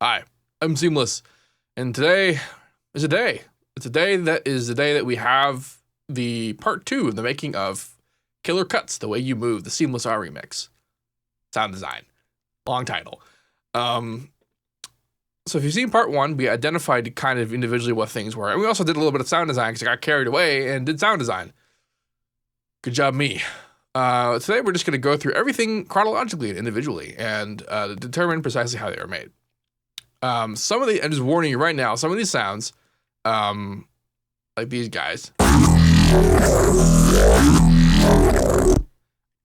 Hi, I'm Seamless, and today is a day. It's a day that is the day that we have the part 2 of the making of Killer Cuts, The Way You Move, the SeamlessR remix. Sound design. Long title. So if you've seen part 1, we identified kind of individually what things were, and we also did a little bit of sound design because I got carried away and did sound design. Good job, me. Today we're just going to go through everything chronologically and individually and determine precisely how they were made. Some of the, I'm just warning you right now, some of these sounds, like these guys,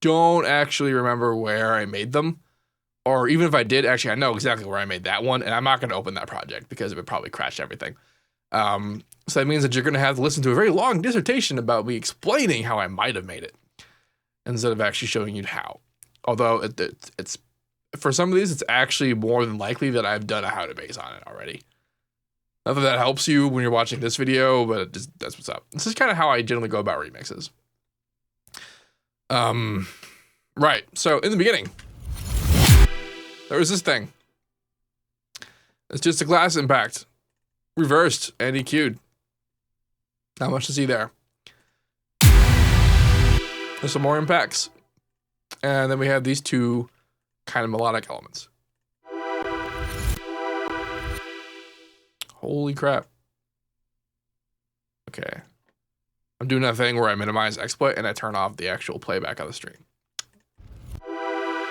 don't actually remember where I made them. Or even if I did, actually, I know exactly where I made that one, and I'm not going to open that project because it would probably crash everything. So that means that you're going to have to listen to a very long dissertation about me explaining how I might have made it, instead of actually showing you how. Although it's for some of these, it's actually more than likely that I've done a how to base on it already. Not that that helps you when you're watching this video, but that's what's up. This is kind of how I generally go about remixes. Right. So in the beginning, there was this thing. It's just a glass impact, reversed and EQ'd. Not much to see there. There's some more impacts, and then we have these two kind of melodic elements. Holy crap. Okay. I'm doing that thing where I minimize exploit and I turn off the actual playback on the stream.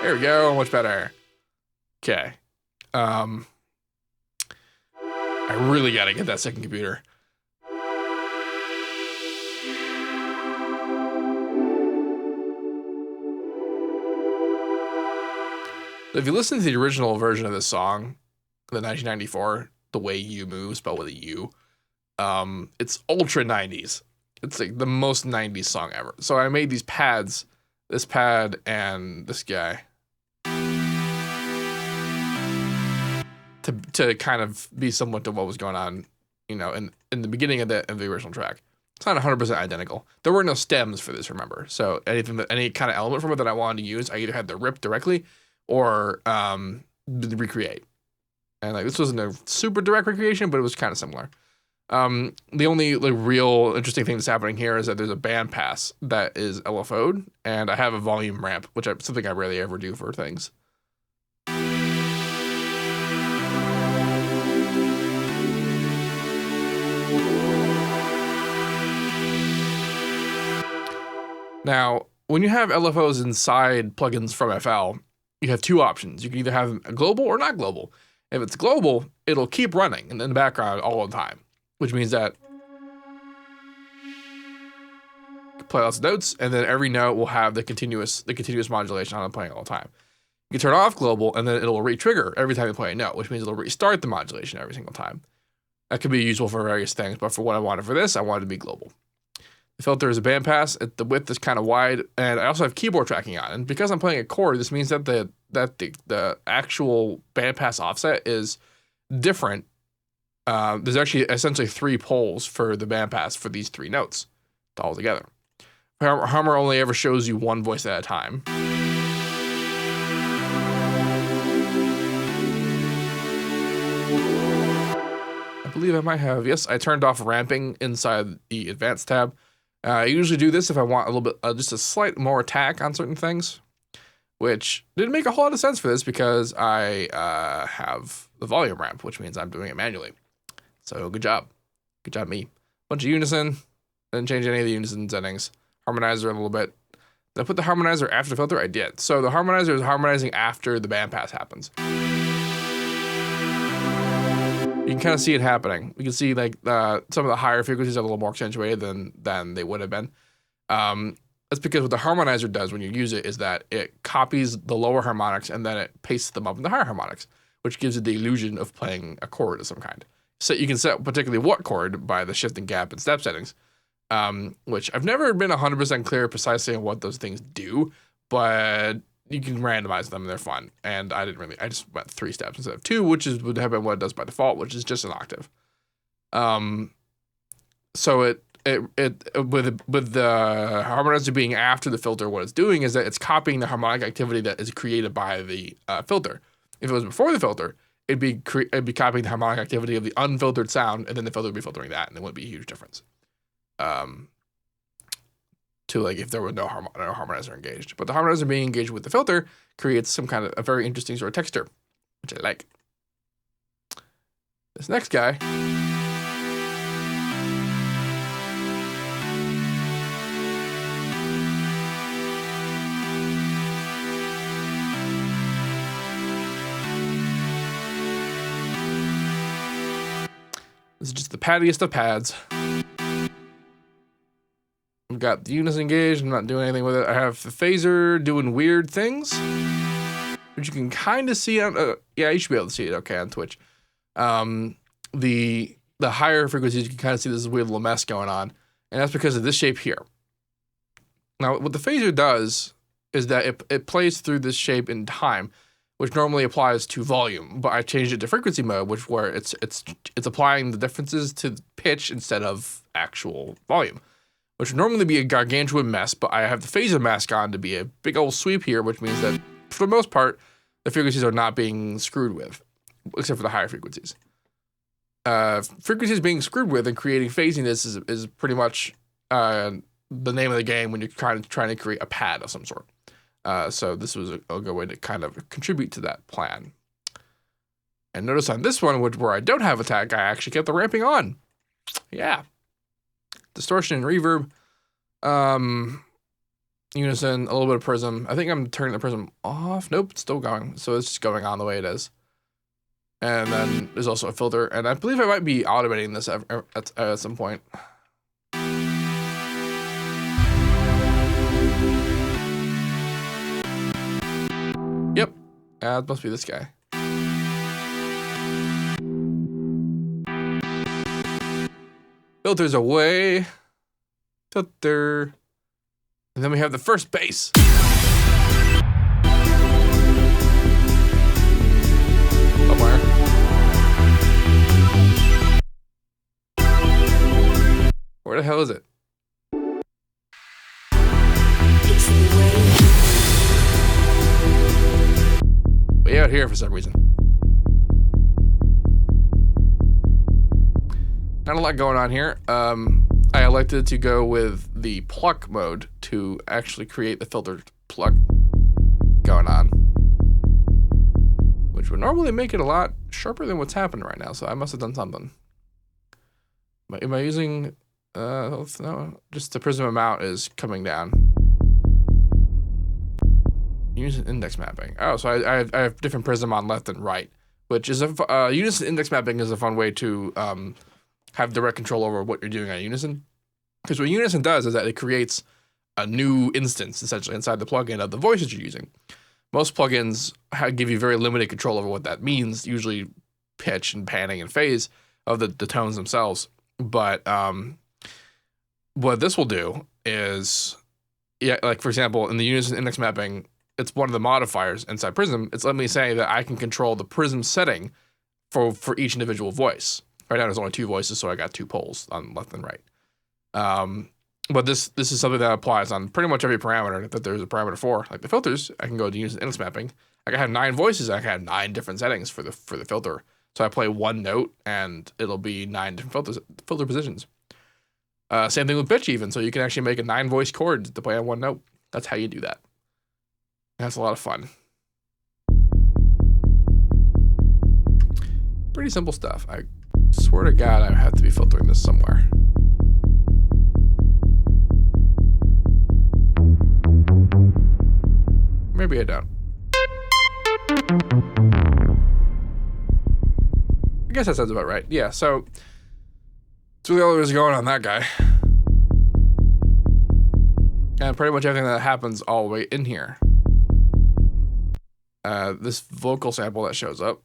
There we go, much better. Okay. I really gotta get that second computer. If you listen to the original version of this song, the 1994, The Way You Move, spelled with a U, it's ultra 90s. It's like the most 90s song ever. So I made these pads, this pad and this guy, to kind of be somewhat to what was going on, you know, in the beginning of the original track. It's not 100% identical. There were no stems for this, remember. So any kind of element from it that I wanted to use, I either had to rip directly or recreate. And like this wasn't a super direct recreation, but it was kind of similar. The only like real interesting thing that's happening here is that there's a bandpass that is LFO'd, and I have a volume ramp, which is something I rarely ever do for things. Now, when you have LFOs inside plugins from FL, you have two options. You can either have a global or not global. If it's global, it'll keep running in the background all the time, which means that you play lots of notes, and then every note will have the continuous modulation on it playing all the time. You can turn off global, and then it'll re-trigger every time you play a note, which means it'll restart the modulation every single time. That could be useful for various things, but for what I wanted for this, I wanted it to be global. The filter is a bandpass. The width is kind of wide, and I also have keyboard tracking on. And because I'm playing a chord, this means that the actual bandpass offset is different. There's actually essentially 3 poles for the bandpass for these 3 notes all together. Harmor only ever shows you one voice at a time. I believe I might have, yes, I turned off ramping inside the advanced tab. I usually do this if I want a little bit, just a slight more attack on certain things, which didn't make a whole lot of sense for this because I have the volume ramp, which means I'm doing it manually. So good job. Good job, me. Bunch of unison. Didn't change any of the unison settings. Harmonizer a little bit. Did I put the harmonizer after the filter? I did. So the harmonizer is harmonizing after the bandpass happens. You can kind of see it happening. You can see like some of the higher frequencies are a little more accentuated than they would have been. That's because what the harmonizer does when you use it is that it copies the lower harmonics and then it pastes them up in the higher harmonics, which gives it the illusion of playing a chord of some kind. So you can set particularly what chord by the shift and gap and step settings, which I've never been 100% clear precisely on what those things do, but you can randomize them and they're fun. And I just went 3 steps instead of 2, which would have been what it does by default, which is just an octave. So with the harmonizer being after the filter, what it's doing is that it's copying the harmonic activity that is created by the filter. If it was before the filter, it'd be copying the harmonic activity of the unfiltered sound, and then the filter would be filtering that, and it wouldn't be a huge difference. To like if there was no harmonizer engaged, but the harmonizer being engaged with the filter creates some kind of a very interesting sort of texture, which I like. This next guy. This is just the pattiest of pads. I've got the unison engaged. I'm not doing anything with it. I have the phaser doing weird things, which you can kind of see on. Yeah, you should be able to see it okay on Twitch. The higher frequencies, you can kind of see this weird little mess going on, and that's because of this shape here. Now, what the phaser does is that it plays through this shape in time, which normally applies to volume, but I changed it to frequency mode, where it's applying the differences to pitch instead of actual volume, which would normally be a gargantuan mess, but I have the phaser mask on to be a big old sweep here, which means that for the most part, the frequencies are not being screwed with, except for the higher frequencies. Frequencies being screwed with and creating phasiness is pretty much the name of the game when you're trying to create a pad of some sort. So this was a good way to kind of contribute to that plan. And notice on this one, where I don't have a tag, I actually kept the ramping on. Yeah. Distortion and reverb. Unison, a little bit of prism. I think I'm turning the prism off. Nope, it's still going. So it's just going on the way it is. And then there's also a filter. And I believe I might be automating this at some point. Yep. It must be this guy. Filters away. Filter. And then we have the first bass. Somewhere. Where the hell is it? Way out here for some reason. Not a lot going on here. I elected to go with the pluck mode to actually create the filtered pluck going on, which would normally make it a lot sharper than what's happening right now. So I must have done something. Am I using? No, just the prism amount is coming down. Unison index mapping. Oh, so I have different prism on left and right, which is unison index mapping is a fun way to have direct control over what you're doing on unison. Because what unison does is that it creates a new instance essentially inside the plugin of the voices you're using. Most plugins give you very limited control over what that means, usually pitch and panning and phase of the tones themselves. But what this will do is, yeah, like for example, in the unison index mapping, it's one of the modifiers inside Prism. It's letting me say that I can control the Prism setting for each individual voice. Right now there's only 2 voices, so I got 2 poles on left and right. But this is something that applies on pretty much every parameter that there's a parameter for. Like the filters, I can go to unison index mapping. I can have 9 voices. I can have 9 different settings for the filter. So I play one note, and it'll be 9 different filter positions. Same thing with pitch even. So you can actually make a 9-voice chord to play on one note. That's how you do that. That's a lot of fun. Pretty simple stuff. I swear to God, I have to be filtering this somewhere. Maybe I don't. I guess that sounds about right. Yeah, so that's really all there is going on that guy. And pretty much everything that happens all the way in here. This vocal sample that shows up.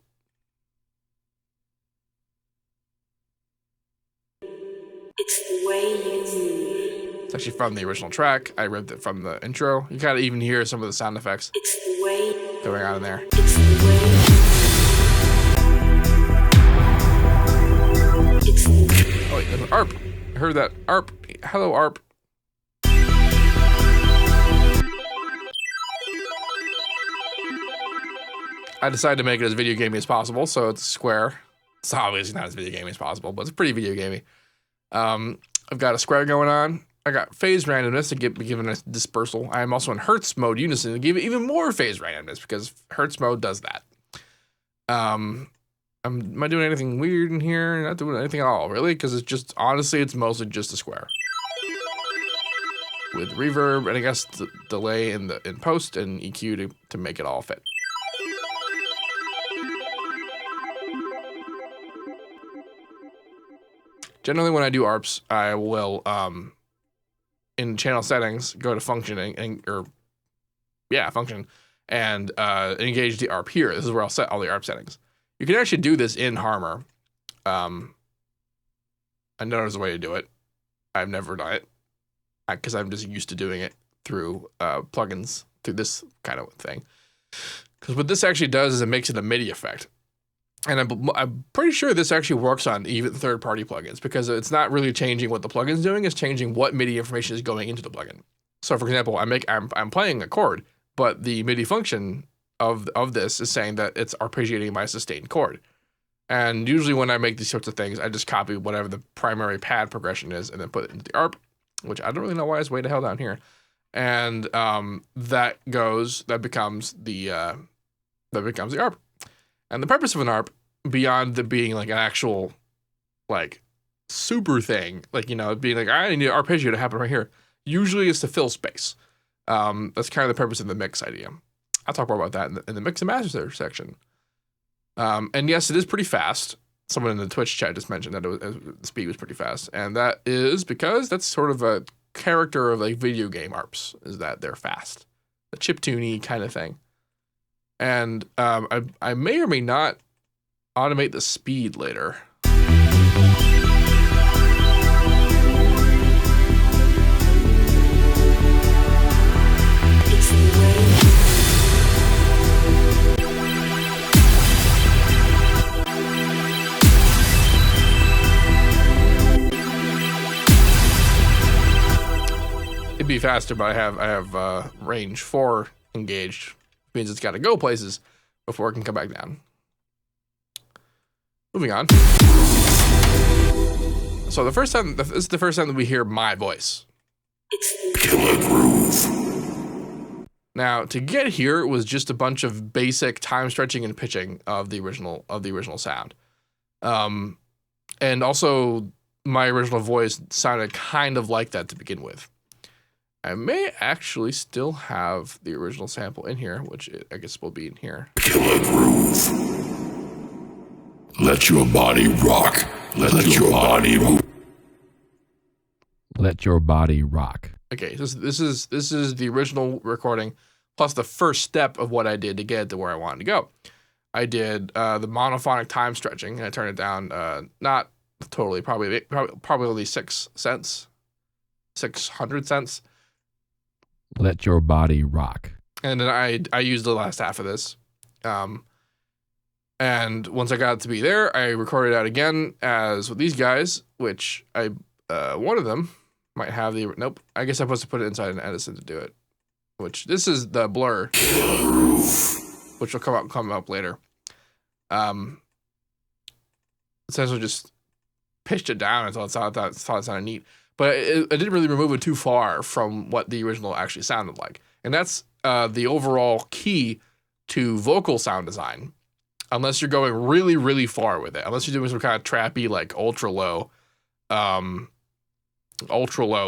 It's the way you move. It's actually from the original track. I ripped it from the intro. You kind of even hear some of the sound effects It's the way. going on in there. It's the way. It's the Oh wait, there's an ARP. I heard that ARP. Hello ARP. I decided to make it as video gamey as possible, so it's square. It's obviously not as video gamey as possible, but it's pretty video gamey. I've got a square going on. I got phase randomness to give a dispersal. I'm also in Hertz mode unison to give it even more phase randomness because Hertz mode does that. Am I doing anything weird in here? Not doing anything at all, really, because it's just, honestly, it's mostly just a square. With reverb and I guess the delay in post and EQ to make it all fit. Generally, when I do ARPs, I will in channel settings go to function function and engage the ARP here. This is where I'll set all the ARP settings. You can actually do this in Harmor. I know there's a way to do it. I've never done it because I'm just used to doing it through plugins, through this kind of thing. Because what this actually does is it makes it a MIDI effect. And I'm pretty sure this actually works on even third-party plugins because it's not really changing what the plugin's doing, it's changing what MIDI information is going into the plugin. So for example, I'm playing a chord, but the MIDI function of this is saying that it's arpeggiating my sustained chord. And usually when I make these sorts of things, I just copy whatever the primary pad progression is and then put it into the ARP, which I don't really know why it's way the hell down here. And that becomes the ARP. And the purpose of an ARP, beyond the being like an actual, like, super thing, like, you know, being like, I need an arpeggio to happen right here, usually is to fill space. That's kind of the purpose of the mix idea. I'll talk more about that in the mix and master section. And yes, it is pretty fast. Someone in the Twitch chat just mentioned that the speed was pretty fast. And that is because that's sort of a character of like video game ARPs, is that they're fast. The chiptune-y kind of thing. And I may or may not automate the speed later. It'd be faster, but I have range 4 engaged. Means it's got to go places before it can come back down. Moving on. So this is the first time that we hear my voice. Killer groove. Now, to get here, it was just a bunch of basic time stretching and pitching of the original sound. And also my original voice sounded kind of like that to begin with. I may actually still have the original sample in here, which I guess will be in here. Killer groove. Let your body rock. Let your body rock. Let your body rock. Okay, so this is the original recording, plus the first step of what I did to get to where I wanted to go. I did the monophonic time stretching, and I turned it down, not totally, probably only 6 cents, 600 cents. Let your body rock. And then I used the last half of this. And once I got it to be there, I recorded out again as with these guys, which one of them might have the, nope, I guess I'm supposed to put it inside an Edison to do it. Which, this is the blur, which will come up later. Essentially just pitched it down until I thought it sounded neat. But I didn't really remove it too far from what the original actually sounded like. And that's the overall key to vocal sound design. Unless you're going really, really far with it. Unless you're doing some kind of trappy, like ultra low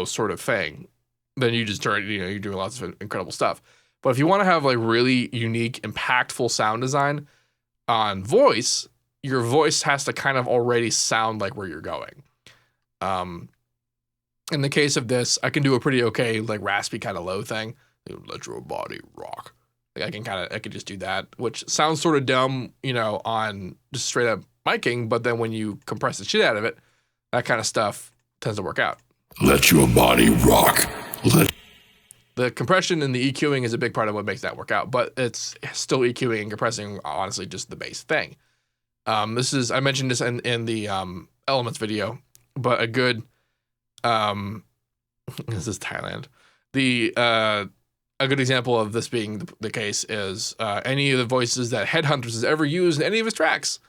sort of thing. Then you just turn, you're doing lots of incredible stuff. But if you want to have like really unique, impactful sound design on voice, your voice has to kind of already sound like where you're going. In the case of this, I can do a pretty okay, like raspy kind of low thing. Let your body rock. Like I can just do that, which sounds sort of dumb, on just straight up miking. But then when you compress the shit out of it, that kind of stuff tends to work out. Let your body rock. The compression and the EQing is a big part of what makes that work out, but it's still EQing and compressing, honestly, just the base thing. I mentioned this in the Elements video, but a good, this is Thailand. The a good example of this being the case is any of the voices that Headhunters has ever used in any of his tracks.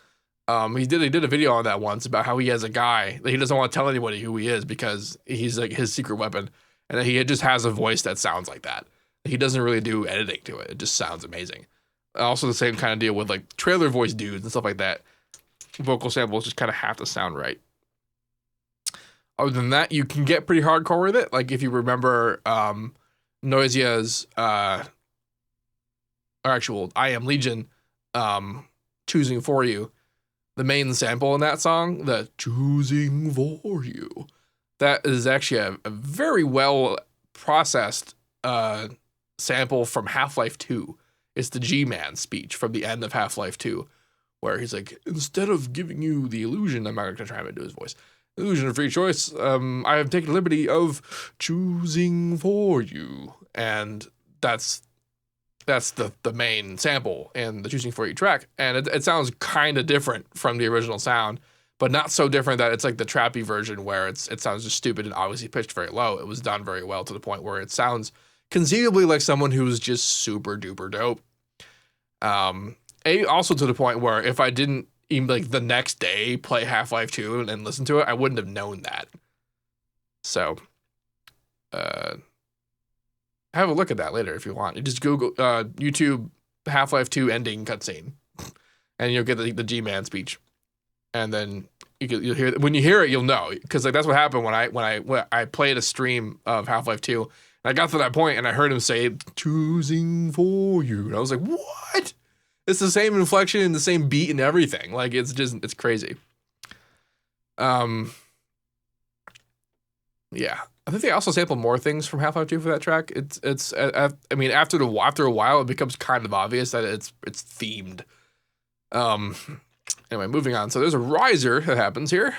He did a video on that once about how he has a guy that he doesn't want to tell anybody who he is because he's like his secret weapon, and that he just has a voice that sounds like that. He doesn't really do editing to it. It just sounds amazing. Also the same kind of deal with like trailer voice dudes and stuff like that. Vocal samples just kind of have to sound right. Other than that, you can get pretty hardcore with it. Like if you remember Noizia's or actual I Am Legion Choosing For You, the main sample in that song, the Choosing For You, that is actually a very well processed sample from Half-Life 2. It's the G-Man speech from the end of Half-Life 2, where he's like, instead of giving you the illusion, I'm not going to try and do his voice, illusion of free choice, I have taken the liberty of choosing for you. And that's the main sample in the Choosing For You track. And it sounds kind of different from the original sound, but not so different that it's like the trappy version where it sounds just stupid and obviously pitched very low. It was done very well to the point where it sounds conceivably like someone who's just super duper dope. Also to the point where if I didn't even like the next day play Half-Life 2 and listen to it, I wouldn't have known that. So, have a look at that later if you want. You just Google YouTube Half-Life 2 ending cutscene, and you'll get the G-Man speech, and then you'll hear when you hear it, you'll know, because like that's what happened when I played a stream of Half-Life 2, and I got to that point and I heard him say "Choosing For You," and I was like, "What?" It's the same inflection and the same beat and everything. Like it's crazy. Yeah. I think they also sampled more things from Half-Life 2 for that track. I mean, after a while, it becomes kind of obvious that it's themed. Anyway, moving on. So there's a riser that happens here.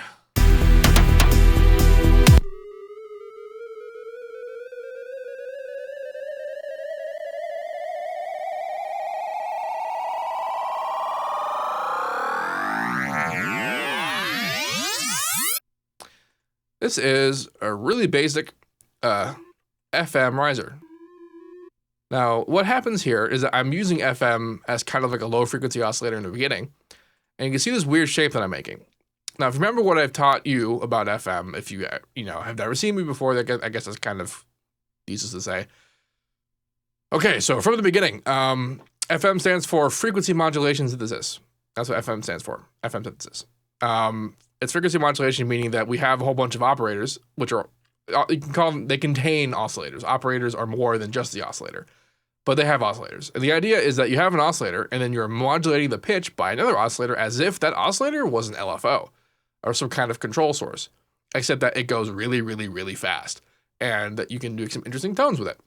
This is a really basic FM riser. Now, what happens here is that I'm using FM as kind of like a low frequency oscillator in the beginning, and you can see this weird shape that I'm making. Now, if you remember what I've taught you about FM, if you have never seen me before, I guess that's kind of easy to say. Okay, so from the beginning, FM stands for frequency modulation synthesis. That's what FM stands for, FM synthesis. It's frequency modulation, meaning that we have a whole bunch of operators, which are, you can call them, they contain oscillators. Operators are more than just the oscillator, but they have oscillators. And the idea is that you have an oscillator, and then you're modulating the pitch by another oscillator as if that oscillator was an LFO or some kind of control source, except that it goes really, really, really fast, and that you can do some interesting tones with it.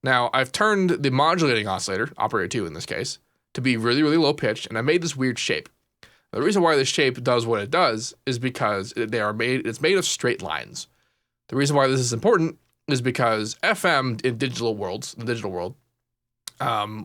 Now, I've turned the modulating oscillator, operator 2 in this case, to be really, really low pitched, and I made this weird shape. The reason why this shape does what it does is because it's made of straight lines. The reason why this is important is because FM in the digital world,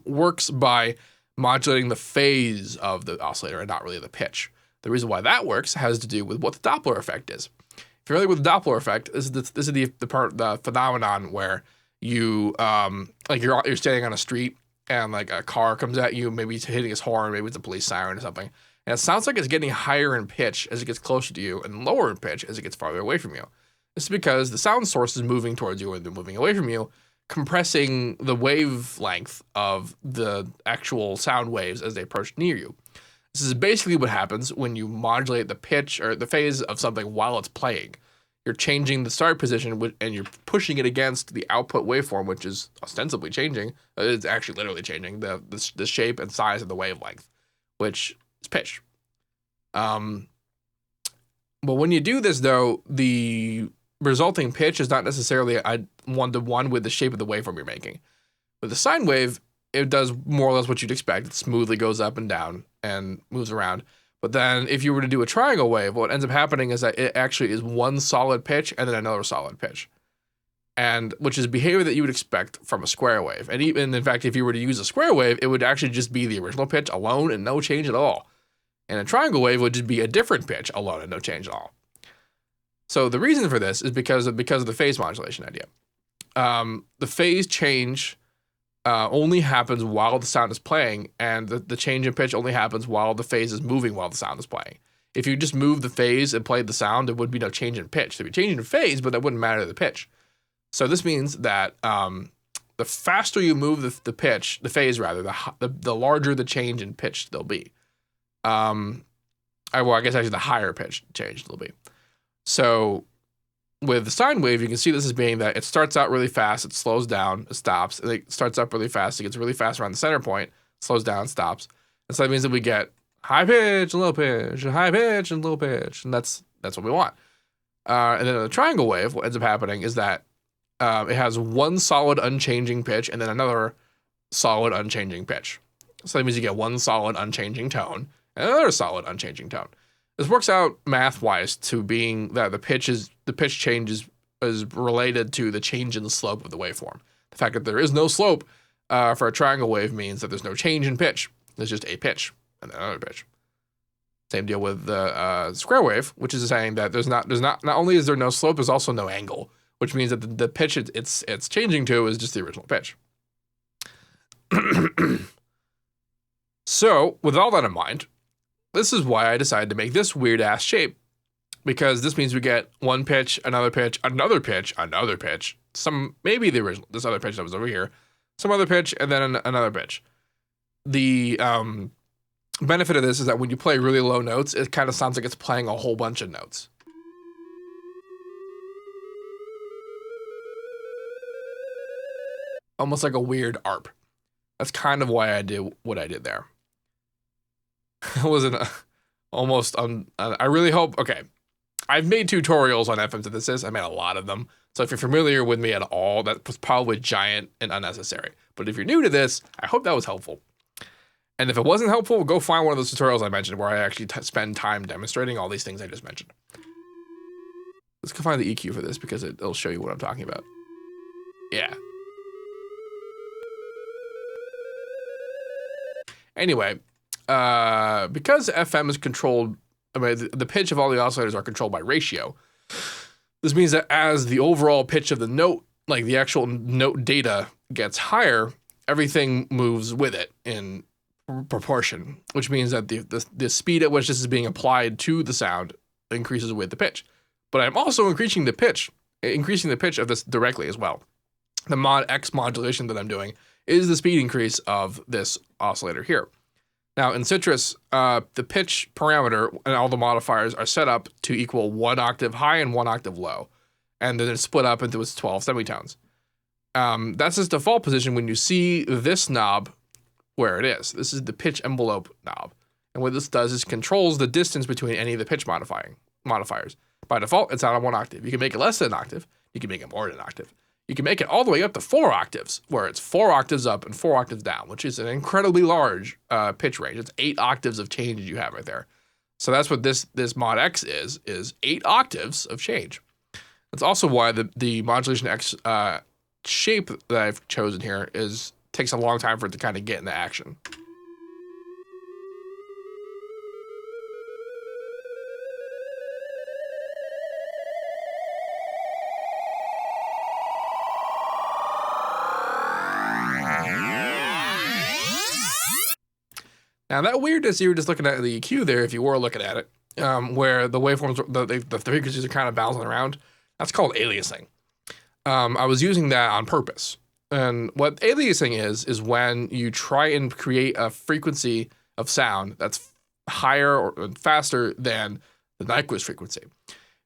works by modulating the phase of the oscillator and not really the pitch. The reason why that works has to do with what the Doppler effect is. If you're familiar with the Doppler effect, this is the phenomenon where you like you're standing on a street and like a car comes at you, maybe it's hitting his horn, maybe it's a police siren or something. And it sounds like it's getting higher in pitch as it gets closer to you and lower in pitch as it gets farther away from you. This is because the sound source is moving towards you and then moving away from you, compressing the wavelength of the actual sound waves as they approach near you. This is basically what happens when you modulate the pitch or the phase of something while it's playing. You're changing the start position and you're pushing it against the output waveform, which is ostensibly changing. It's actually literally changing the shape and size of the wavelength, which is pitch. But when you do this, though, the resulting pitch is not necessarily a one-to-one with the shape of the waveform you're making. With a sine wave, it does more or less what you'd expect. It smoothly goes up and down and moves around. But then if you were to do a triangle wave, what ends up happening is that it actually is one solid pitch and then another solid pitch. And which is behavior that you would expect from a square wave. And even, in fact, if you were to use a square wave, it would actually just be the original pitch alone and no change at all. And a triangle wave would just be a different pitch alone and no change at all. So the reason for this is because of the phase modulation idea. The phase change only happens while the sound is playing, and the change in pitch only happens while the phase is moving while the sound is playing. If you just move the phase and played the sound, there would be no change in pitch. There'd be change in phase, but that wouldn't matter to the pitch. So this means that the faster you move the pitch, the phase rather, the larger the change in pitch there'll be. I guess actually the higher pitch change there'll be. So with the sine wave, you can see this as being that it starts out really fast, it slows down, it stops, and it starts up really fast, it gets really fast around the center point, slows down, stops. And so that means that we get high pitch and low pitch, and high pitch and low pitch, and that's what we want. And then in the triangle wave, what ends up happening is that it has one solid unchanging pitch and then another solid unchanging pitch. So that means you get one solid unchanging tone and another solid unchanging tone. This works out math-wise to being that the pitch change is related to the change in the slope of the waveform. The fact that there is no slope for a triangle wave means that there's no change in pitch. There's just a pitch and then another pitch. Same deal with the square wave, which is saying that not only is there no slope, there's also no angle, which means that the pitch it's changing to is just the original pitch. So, with all that in mind, this is why I decided to make this weird ass shape, because this means we get one pitch, another pitch, another pitch, another pitch, maybe the original, this other pitch that was over here, some other pitch, and then another pitch. The benefit of this is that when you play really low notes, it kind of sounds like it's playing a whole bunch of notes. Almost like a weird ARP. That's kind of why I did what I did there. It wasn't I really hope, okay. I've made tutorials on FM synthesis. I made a lot of them. So if you're familiar with me at all, that was probably giant and unnecessary. But if you're new to this, I hope that was helpful. And if it wasn't helpful, go find one of those tutorials I mentioned where I actually spend time demonstrating all these things I just mentioned. Let's go find the EQ for this because it'll show you what I'm talking about. Yeah. Anyway, because FM is controlled, I mean, the pitch of all the oscillators are controlled by ratio. This means that as the overall pitch of the note, like the actual note data gets higher, everything moves with it in proportion, which means that the speed at which this is being applied to the sound increases with the pitch. But I'm also increasing the pitch of this directly as well. The mod X modulation that I'm doing is the speed increase of this oscillator here. Now in Citrus, the pitch parameter and all the modifiers are set up to equal 1 octave high and 1 octave low. And then it's split up into its 12 semitones. That's its default position when you see this knob where it is. This is the pitch envelope knob. And what this does is controls the distance between any of the pitch modifiers. By default, it's out on 1 octave. You can make it less than an octave. You can make it more than an octave. You can make it all the way up to 4 octaves, where it's 4 octaves up and 4 octaves down, which is an incredibly large pitch range. It's 8 octaves of change you have right there. So that's what this mod X is 8 octaves of change. That's also why the modulation X shape that I've chosen here takes a long time for it to kind of get into action. Now that weirdness you were just looking at the EQ there, if you were looking at it, where the waveforms, the frequencies are kind of bouncing around, that's called aliasing. I was using that on purpose. And what aliasing is when you try and create a frequency of sound that's higher or faster than the Nyquist frequency.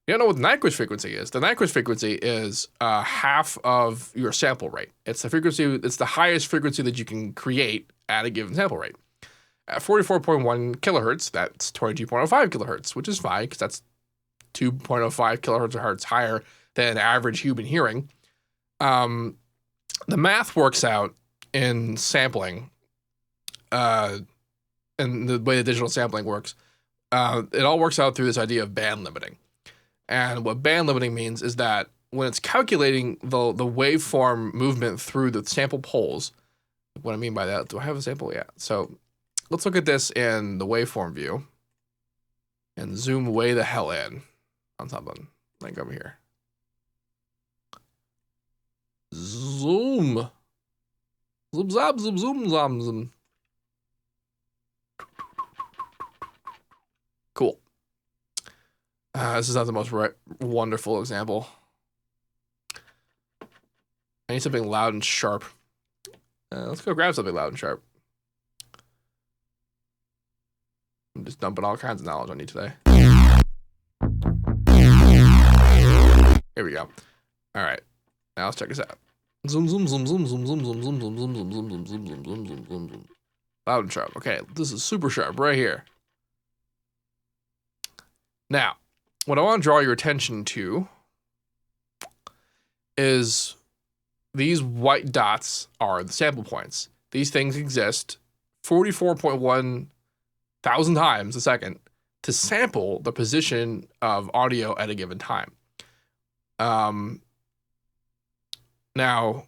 You don't know what the Nyquist frequency is. The Nyquist frequency is half of your sample rate. It's the highest frequency that you can create at a given sample rate. At 44.1 kilohertz, that's 22.05 kilohertz, which is fine because that's 2.05 kilohertz or hertz higher than average human hearing. The math works out in sampling, and the way the digital sampling works. It all works out through this idea of band limiting. And what band limiting means is that when it's calculating the waveform movement through the sample poles, what I mean by that, do I have a sample? Yeah. So let's look at this in the waveform view and zoom way the hell in on something like over here. Zoom. Zoom, zap, zoom, zoom, zoom, zoom. Cool. This is not the most wonderful example. I need something loud and sharp. Let's go grab something loud and sharp. I'm just dumping all kinds of knowledge on you today. Here we go. All right. Now let's check this out. Zoom, zoom, zoom, zoom, zoom, zoom, zoom, zoom, zoom, zoom, zoom, zoom, zoom, zoom, zoom, zoom, zoom, zoom, zoom. Loud and sharp. Okay, this is super sharp right here. Now, what I want to draw your attention to is these white dots are the sample points. These things exist 44.1 thousand times a second to sample the position of audio at a given time. Now,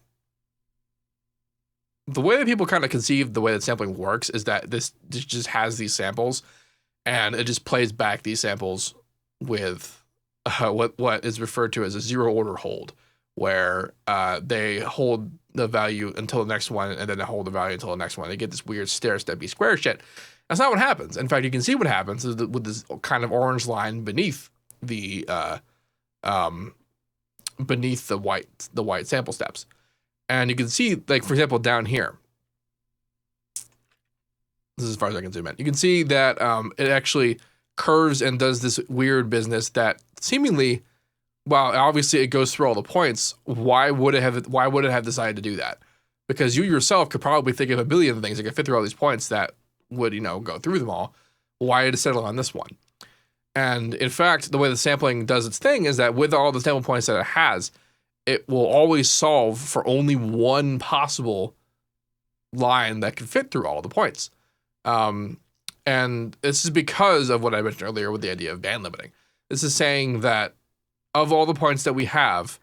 the way that people kind of conceive the way that sampling works is that this just has these samples and it just plays back these samples with what is referred to as a zero order hold, where they hold the value until the next one and then they hold the value until the next one. They get this weird stair-steppy square shit. That's not what happens. In fact, you can see what happens with this kind of orange line beneath the white sample steps. And you can see, like, for example, down here, this is as far as I can zoom in. You can see that it actually curves and does this weird business that seemingly, well, obviously it goes through all the points. Why would it have decided to do that? Because you yourself could probably think of a billion things that could fit through all these points that would, go through them all. Why did it settle on this one? And in fact, the way the sampling does its thing is that with all the sample points that it has, it will always solve for only one possible line that can fit through all the points. And this is because of what I mentioned earlier with the idea of band limiting. This is saying that of all the points that we have,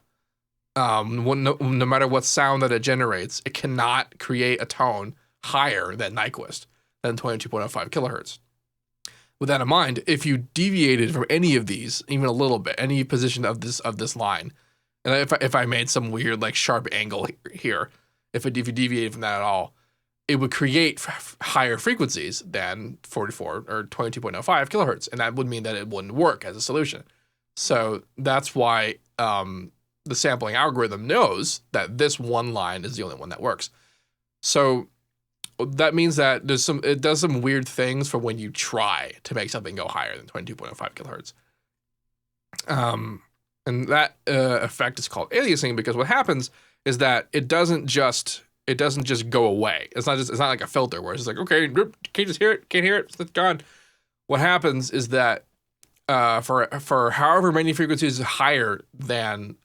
no matter what sound that it generates, it cannot create a tone higher than Nyquist, than 22.05 kilohertz. With that in mind, if you deviated from any of these, even a little bit, any position of this line, and if I made some weird like sharp angle here, if you deviated from that at all, it would create higher frequencies than 44 or 22.05 kilohertz, and that would mean that it wouldn't work as a solution. So that's why the sampling algorithm knows that this one line is the only one that works. So that means that it does some weird things for when you try to make something go higher than 22.05 kilohertz. And that effect is called aliasing because what happens is that it doesn't just go away. It's not like a filter where it's just like, okay, can't you just hear it? Can't hear it? It's gone. What happens is that for however many frequencies higher than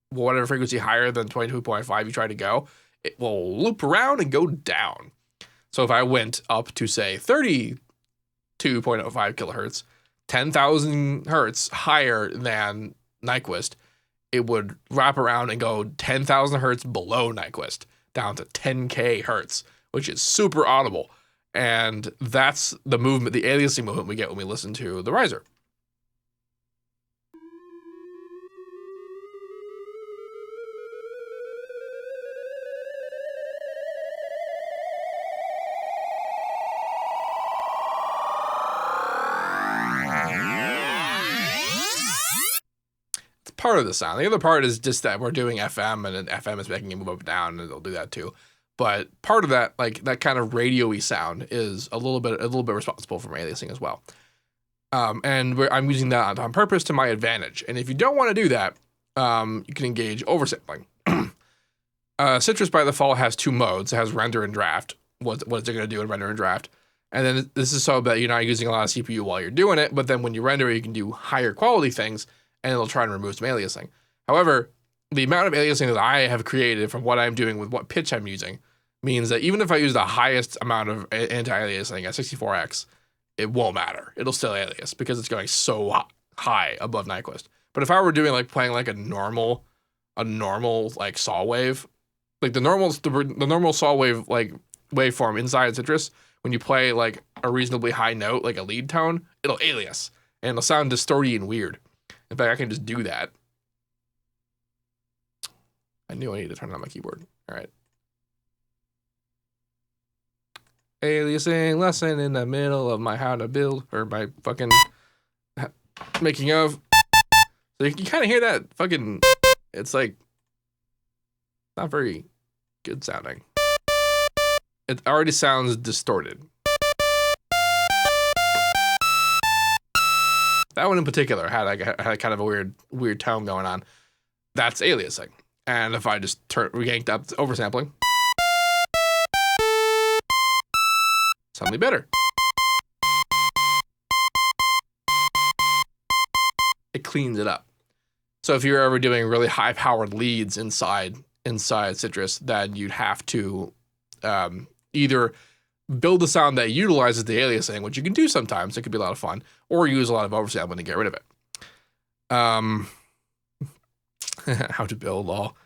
whatever frequency higher than 22.5 you try to go, it will loop around and go down. So if I went up to say 32.05 kilohertz, 10,000 hertz higher than Nyquist, it would wrap around and go 10,000 hertz below Nyquist down to 10K hertz, which is super audible. And that's the movement, the aliasing movement we get when we listen to the riser. Part of the sound. The other part is just that we're doing FM and then FM is making it move up and down, and it'll do that too. But part of that, like that kind of radio-y sound, is a little bit responsible for aliasing as well. And I'm using that on purpose to my advantage. And if you don't want to do that, you can engage oversampling. Citrus by default has two modes. It has render and draft. What is it going to do in render and draft? And then this is so that you're not using a lot of CPU while you're doing it. But then when you render, you can do higher quality things, and it'll try and remove some aliasing. However, the amount of aliasing that I have created from what I'm doing with what pitch I'm using means that even if I use the highest amount of anti-aliasing at 64x, it won't matter. It'll still alias because it's going so high above Nyquist. But if I were doing like playing like a normal like saw wave, like the normal saw wave like waveform inside Citrus, when you play like a reasonably high note, like a lead tone, it'll alias and it'll sound distorty and weird. In fact, I can just do that. I knew I needed to turn on my keyboard. All right. aliasing lesson in the middle of my how to build or my fucking making of. So you kind of hear that fucking. It's like not very good sounding. It already sounds distorted. That one in particular had kind of a weird tone going on. That's aliasing. And if I just yanked up oversampling, suddenly better. It cleans it up. So if you're ever doing really high-powered leads inside Citrus, then you'd have to either build a sound that utilizes the aliasing, which you can do sometimes. It could be a lot of fun, or use a lot of oversampling to get rid of it. How to build all.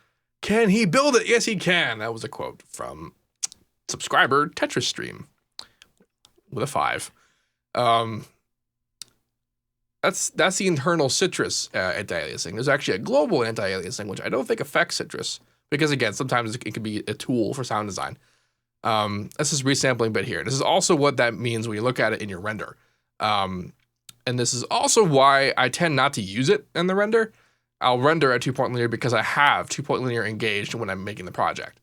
Can he build it? Yes, he can. That was a quote from subscriber Tetris Stream with a 5. That's the internal Citrus anti-aliasing. There's actually a global anti-aliasing, which I don't think affects Citrus because, again, sometimes it can be a tool for sound design. This is resampling bit here. This is also what that means when you look at it in your render. And this is also why I tend not to use it in the render. I'll render at 2-point linear because I have 2-point linear engaged when I'm making the project.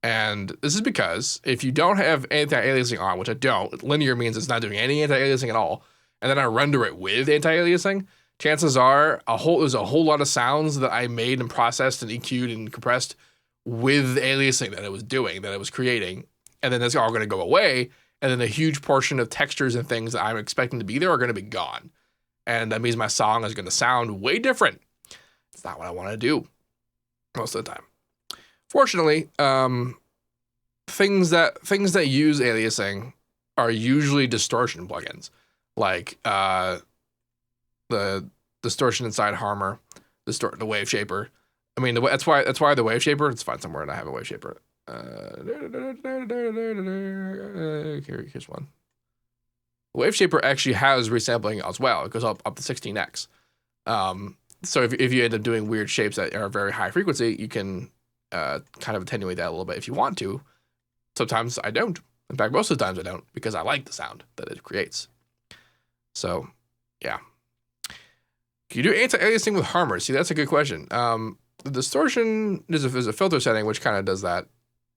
And this is because if you don't have anti-aliasing on, which I don't, linear means it's not doing any anti-aliasing at all, and then I render it with anti-aliasing, chances are there's a whole lot of sounds that I made and processed and EQ'd and compressed with aliasing that it was doing, that it was creating, and then that's all going to go away, and then a huge portion of textures and things that I'm expecting to be there are going to be gone. And that means my song is going to sound way different. It's not what I want to do most of the time. Fortunately, things that use aliasing are usually distortion plugins, like the distortion inside Harmor, the Wave Shaper. I mean, that's why the Wave Shaper. Let's find somewhere and I have a Wave Shaper. Here's one. Wave Shaper actually has resampling as well. It goes up to 16x. So if you end up doing weird shapes that are very high frequency, you can kind of attenuate that a little bit if you want to. Sometimes I don't. In fact, most of the times I don't because I like the sound that it creates. So, yeah. Can you do anti-aliasing with Harmor? See, that's a good question. The distortion is a filter setting which kind of does that.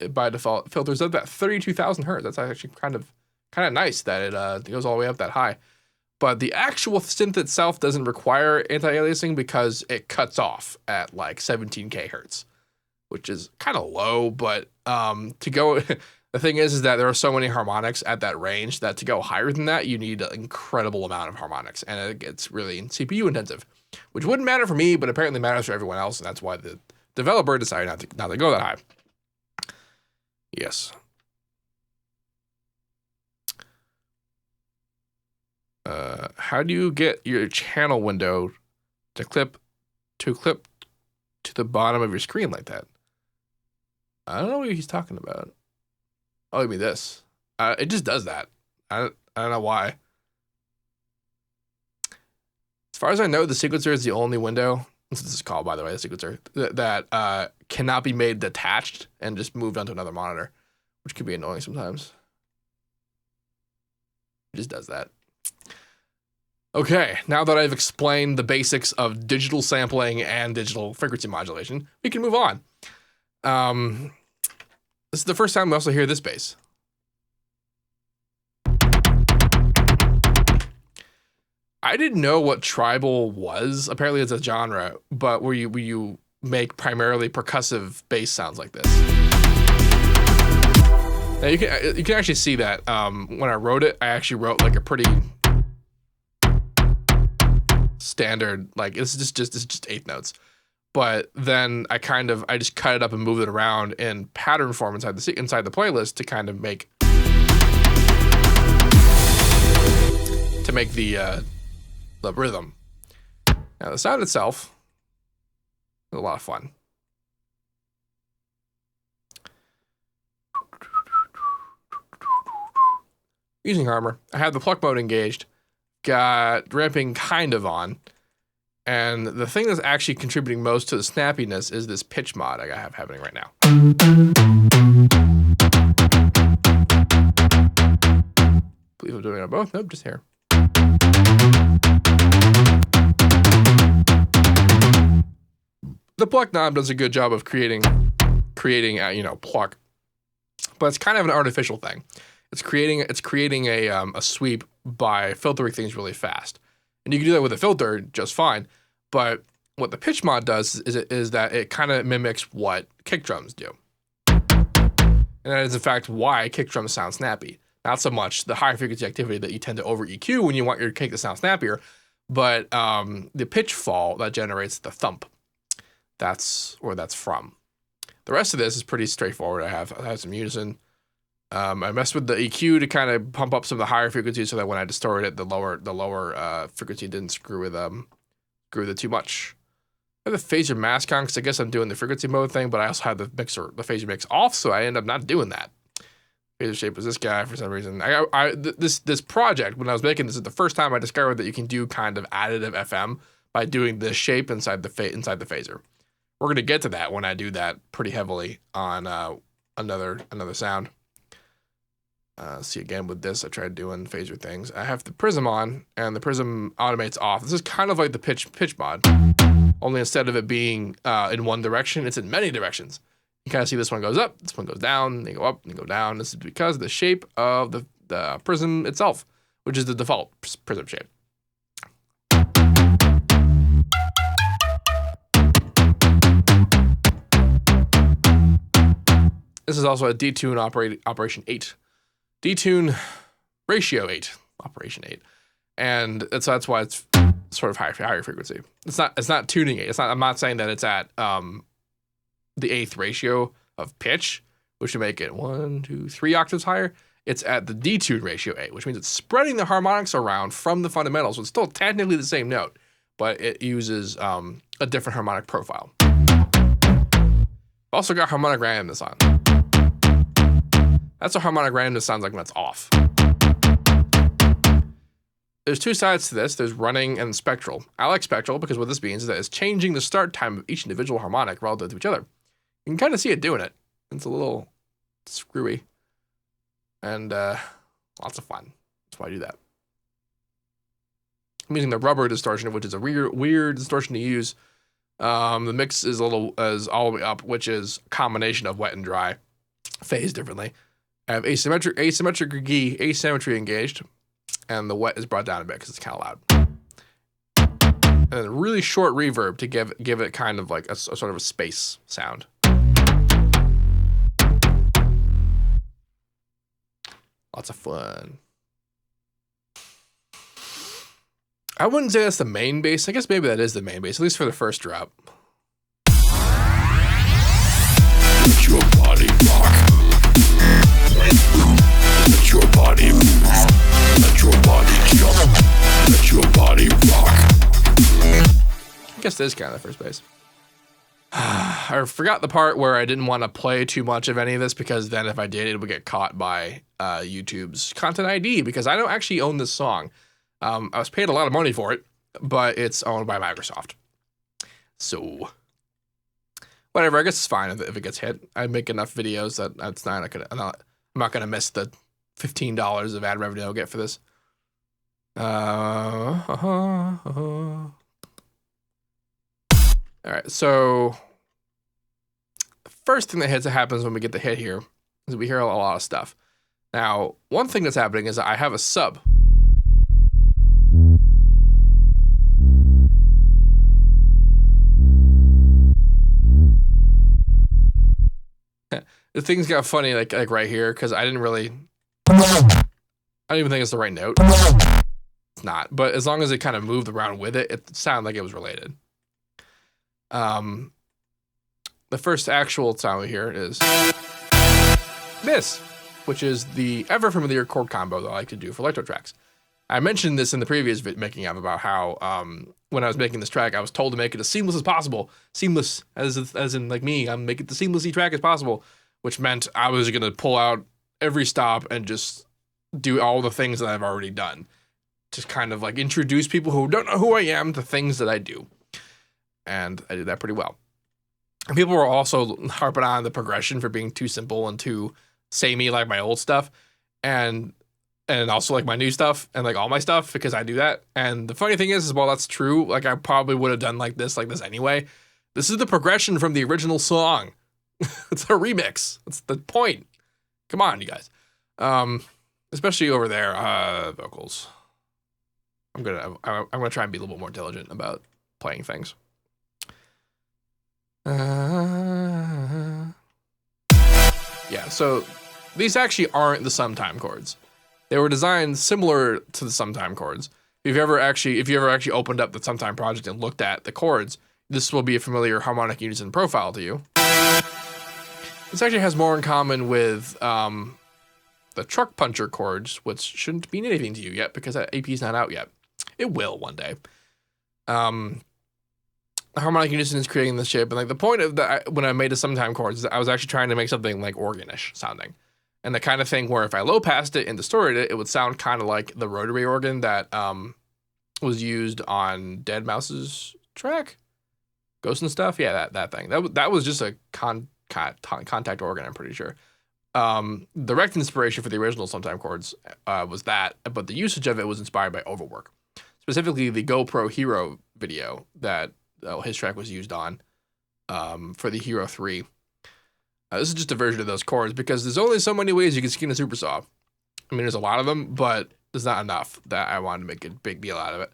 It, by default, filters up at 32,000 hertz. That's actually kind of nice that it goes all the way up that high. But the actual synth itself doesn't require anti-aliasing because it cuts off at like 17K hertz, which is kind of low. But to go, the thing is that there are so many harmonics at that range that to go higher than that, you need an incredible amount of harmonics, and it gets really CPU intensive, which wouldn't matter for me, but apparently matters for everyone else, and that's why the developer decided not to go that high. Yes. How do you get your channel window to clip to the bottom of your screen like that? I don't know what he's talking about. Oh, you mean this? It just does that. I don't know why. As far as I know, the sequencer is the only window. This is called, by the way, the sequencer that cannot be made detached and just moved onto another monitor, which can be annoying sometimes. It just does that. Okay, now that I've explained the basics of digital sampling and digital frequency modulation, we can move on. This is the first time we also hear this bass. I didn't know what tribal was. Apparently it's a genre, but where you make primarily percussive bass sounds like this. Now you can actually see that when I wrote it, I actually wrote like a pretty standard, like it's just eighth notes. But then I just cut it up and moved it around in pattern form inside the playlist to kind of make the rhythm. Now the sound itself is a lot of fun. Using Harmor, I have the pluck mode engaged, got ramping kind of on. And the thing that's actually contributing most to the snappiness is this pitch mod I have happening right now. I'm doing it on both. Nope, just here. The pluck knob does a good job of creating pluck, but it's kind of an artificial thing. It's creating a sweep by filtering things really fast, and you can do that with a filter just fine. But what the pitch mod does is that it kind of mimics what kick drums do, and that is in fact why kick drums sound snappy. Not so much the high frequency activity that you tend to over EQ when you want your kick to sound snappier, but the pitch fall that generates the thump. That's where that's from. The rest of this is pretty straightforward. I have some unison. I messed with the EQ to kind of pump up some of the higher frequencies so that when I distorted it, the lower frequency didn't screw with it too much. I have the phaser mask on because I guess I'm doing the frequency mode thing, but I also have the phaser mix off, so I end up not doing that. Phaser shape was this guy for some reason. This project, when I was making this, is the first time I discovered that you can do kind of additive FM by doing this shape inside the phaser. We're gonna get to that when I do that pretty heavily on another sound. See again with this, I tried doing phaser things. I have the prism on, and the prism automates off. This is kind of like the pitch mod, only instead of it being in one direction, it's in many directions. You kind of see this one goes up, this one goes down, they go up, they go down. This is because of the shape of the prism itself, which is the default prism shape. This is also a detune operation 8. Detune ratio 8, operation 8. And that's why it's sort of higher frequency. It's not tuning 8. I'm not saying that it's at the 8th ratio of pitch, which would make it 1, 2, 3 octaves higher. It's at the detune ratio 8, which means it's spreading the harmonics around from the fundamentals. So it's still technically the same note, but it uses a different harmonic profile. Also got harmonic randomness on. That's what harmonic randomness sounds like when it's off. There's two sides to this. There's running and spectral. I like spectral because what this means is that it's changing the start time of each individual harmonic relative to each other. You can kind of see it doing it. It's a little screwy. And lots of fun. That's why I do that. I'm using the rubber distortion, which is a weird distortion to use. The mix is all the way up, which is a combination of wet and dry, phased differently. I have asymmetry engaged, and the wet is brought down a bit because it's kind of loud. And then a really short reverb to give it kind of like a sort of a space sound. Lots of fun. I wouldn't say that's the main bass. I guess maybe that is the main bass, at least for the first drop. Let your body rock. Let your body move. Let your body jump. Let your body rock. I guess this is kind of the first bass. I forgot the part where I didn't want to play too much of any of this because then if I did, it would get caught by YouTube's content ID because I don't actually own this song. I was paid a lot of money for it, but it's owned by Microsoft. So, whatever. I guess it's fine if it gets hit. I make enough videos that I'm not gonna miss the $15 of ad revenue I'll get for this. All right. So, the first thing that happens when we get the hit here is we hear a lot of stuff. Now, one thing that's happening is that I have a sub. The things got funny like right here because I don't even think it's the right note. It's not, but as long as it kind of moved around with it, it sounded like it was related. The first actual sound we hear is this, which is the ever familiar chord combo that I like to do for electro tracks. I mentioned this in the previous making of about how when I was making this track, I was told to make it as seamless as possible. Seamless, as in like me, I'm making the seamlessly track as possible, which meant I was going to pull out every stop and just do all the things that I've already done. Just kind of like introduce people who don't know who I am to things that I do. And I did that pretty well. And people were also harping on the progression for being too simple and too samey like my old stuff. And and also like my new stuff and like all my stuff because I do that. And the funny thing is while that's true, like I probably would have done like this anyway. This is the progression from the original song. It's a remix. That's the point. Come on, you guys. Especially over there, vocals. I'm gonna try and be a little bit more diligent about playing things. Yeah, so these actually aren't the sometime chords. They were designed similar to the sometime chords. If you ever actually opened up the sometime project and looked at the chords, this will be a familiar harmonic unison profile to you. This actually has more in common with the truck puncher chords, which shouldn't mean anything to you yet because that AP is not out yet. It will one day. Harmonic unison is creating this shape, and like the point of that when I made the sometime chords, is that I was actually trying to make something like organish sounding, and the kind of thing where if I low passed it and distorted it, it would sound kind of like the rotary organ that was used on Dead Mouse's track, Ghost and Stuff. Yeah, that thing. That was just a contact organ. I'm pretty sure. The direct inspiration for the original sometime chords was that, but the usage of it was inspired by overwork, specifically the GoPro Hero video that his track was used on for the Hero 3. This is just a version of those chords because there's only so many ways you can skin a super saw. I mean, there's a lot of them, but there's not enough that I wanted to make a big deal out of it.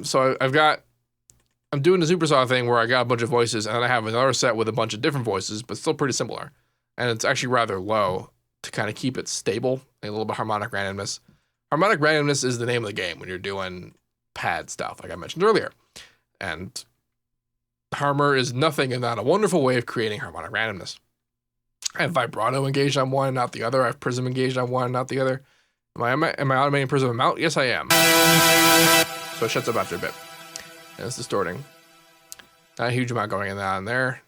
So I'm doing the super saw thing where I got a bunch of voices and then I have another set with a bunch of different voices, but still pretty similar. And it's actually rather low to kind of keep it stable, a little bit harmonic randomness. Harmonic randomness is the name of the game when you're doing pad stuff, like I mentioned earlier. And Harmor is nothing if not a wonderful way of creating harmonic randomness. I have vibrato engaged on one, not the other. I have prism engaged on one, not the other. Am I automating prism amount? Yes, I am. So it shuts up after a bit. And it's distorting. Not a huge amount going in that on there.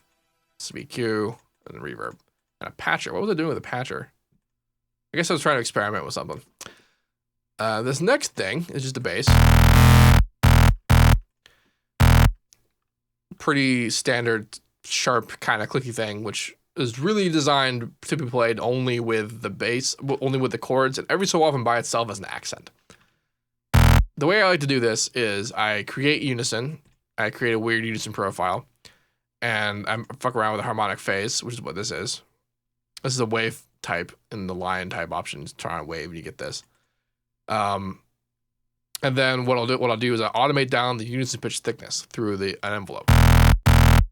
EQ and reverb. And a patcher. What was I doing with a patcher? I guess I was trying to experiment with something. This next thing is just a bass. Pretty standard, sharp, kind of clicky thing, which is really designed to be played only with the bass, only with the chords, and every so often by itself as an accent. The way I like to do this is I create unison. I create a weird unison profile, and I fuck around with a harmonic phase, which is what this is. This is a wave type in the line type options. Turn on wave, and you get this. And then what I'll do is I automate down the unison pitch thickness through an envelope.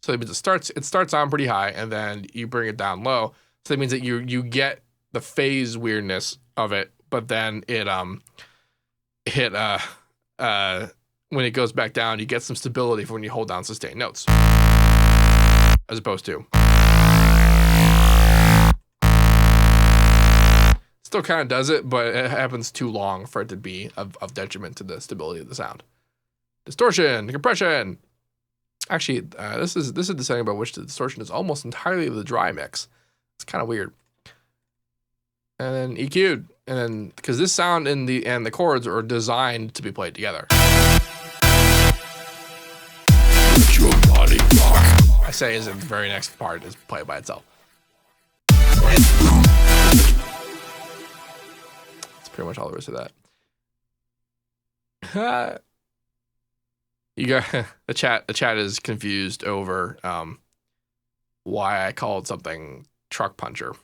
So that means it starts on pretty high, and then you bring it down low. So that means that you get the phase weirdness of it, but then it when it goes back down, you get some stability for when you hold down sustained notes, as opposed to. Still kind of does it, but it happens too long for it to be of detriment to the stability of the sound. Distortion, compression. Actually, this is the setting about which the distortion is almost entirely the dry mix. It's kind of weird. And then EQ'd, and then because this sound and the chords are designed to be played together. Let your body rock. I say is the very next part is play it by itself. Pretty much all there is to that. You got the chat is confused over why I called something truck puncher,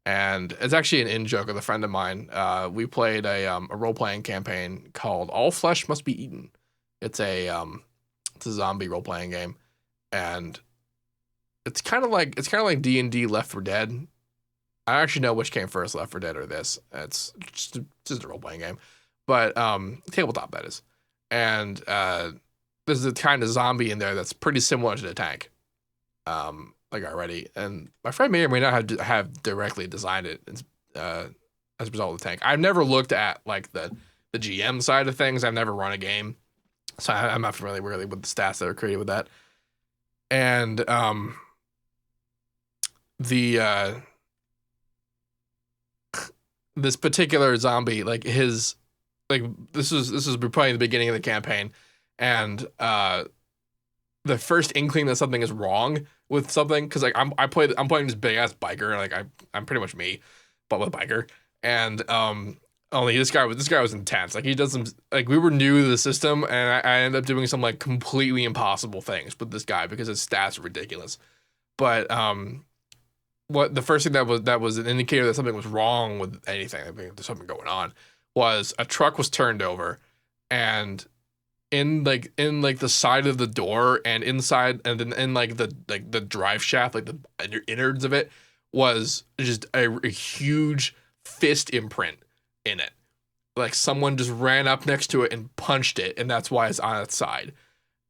and it's actually an in-joke with a friend of mine. We played a role-playing campaign called All Flesh Must Be Eaten. It's a zombie role-playing game, and it's kind of like D&D Left 4 Dead. I actually know which came first, Left 4 Dead or this. It's just a role-playing game. But tabletop, that is. And there's a kind of zombie in there that's pretty similar to the tank, like already. And my friend may or may not have directly designed it as a result of the tank. I've never looked at like the GM side of things. I've never run a game. So I'm not familiar really with the stats that are created with that. And this particular zombie, like this was probably the beginning of the campaign, and the first inkling that something is wrong with something, because like I'm playing this big ass biker, like I'm pretty much me, but with biker, And only this guy was intense. Like he does some like we were new to the system, and I ended up doing some like completely impossible things with this guy because his stats are ridiculous. But what the first thing that was an indicator that something was wrong with anything, I mean, there's something going on, was a truck was turned over, and in like the side of the door and inside and then in like the drive shaft, like the innards of it, was just a huge fist imprint in it. Like someone just ran up next to it and punched it, and that's why it's on its side.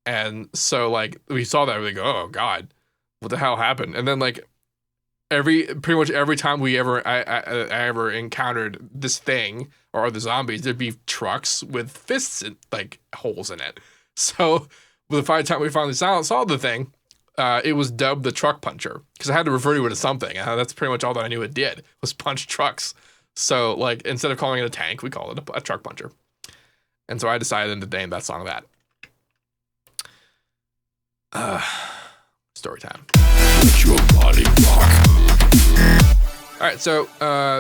And so like we saw that, we go, oh god, what the hell happened? And then like pretty much every time I ever encountered this thing or the zombies, there'd be trucks with fists in, like holes in it. So by the time we finally saw the thing, it was dubbed the truck puncher because I had to refer to it as something. That's pretty much all that I knew it did was punch trucks. So like instead of calling it a tank, we call it a truck puncher. And so I decided to name that song that. Story time. Let your body rock. All right, so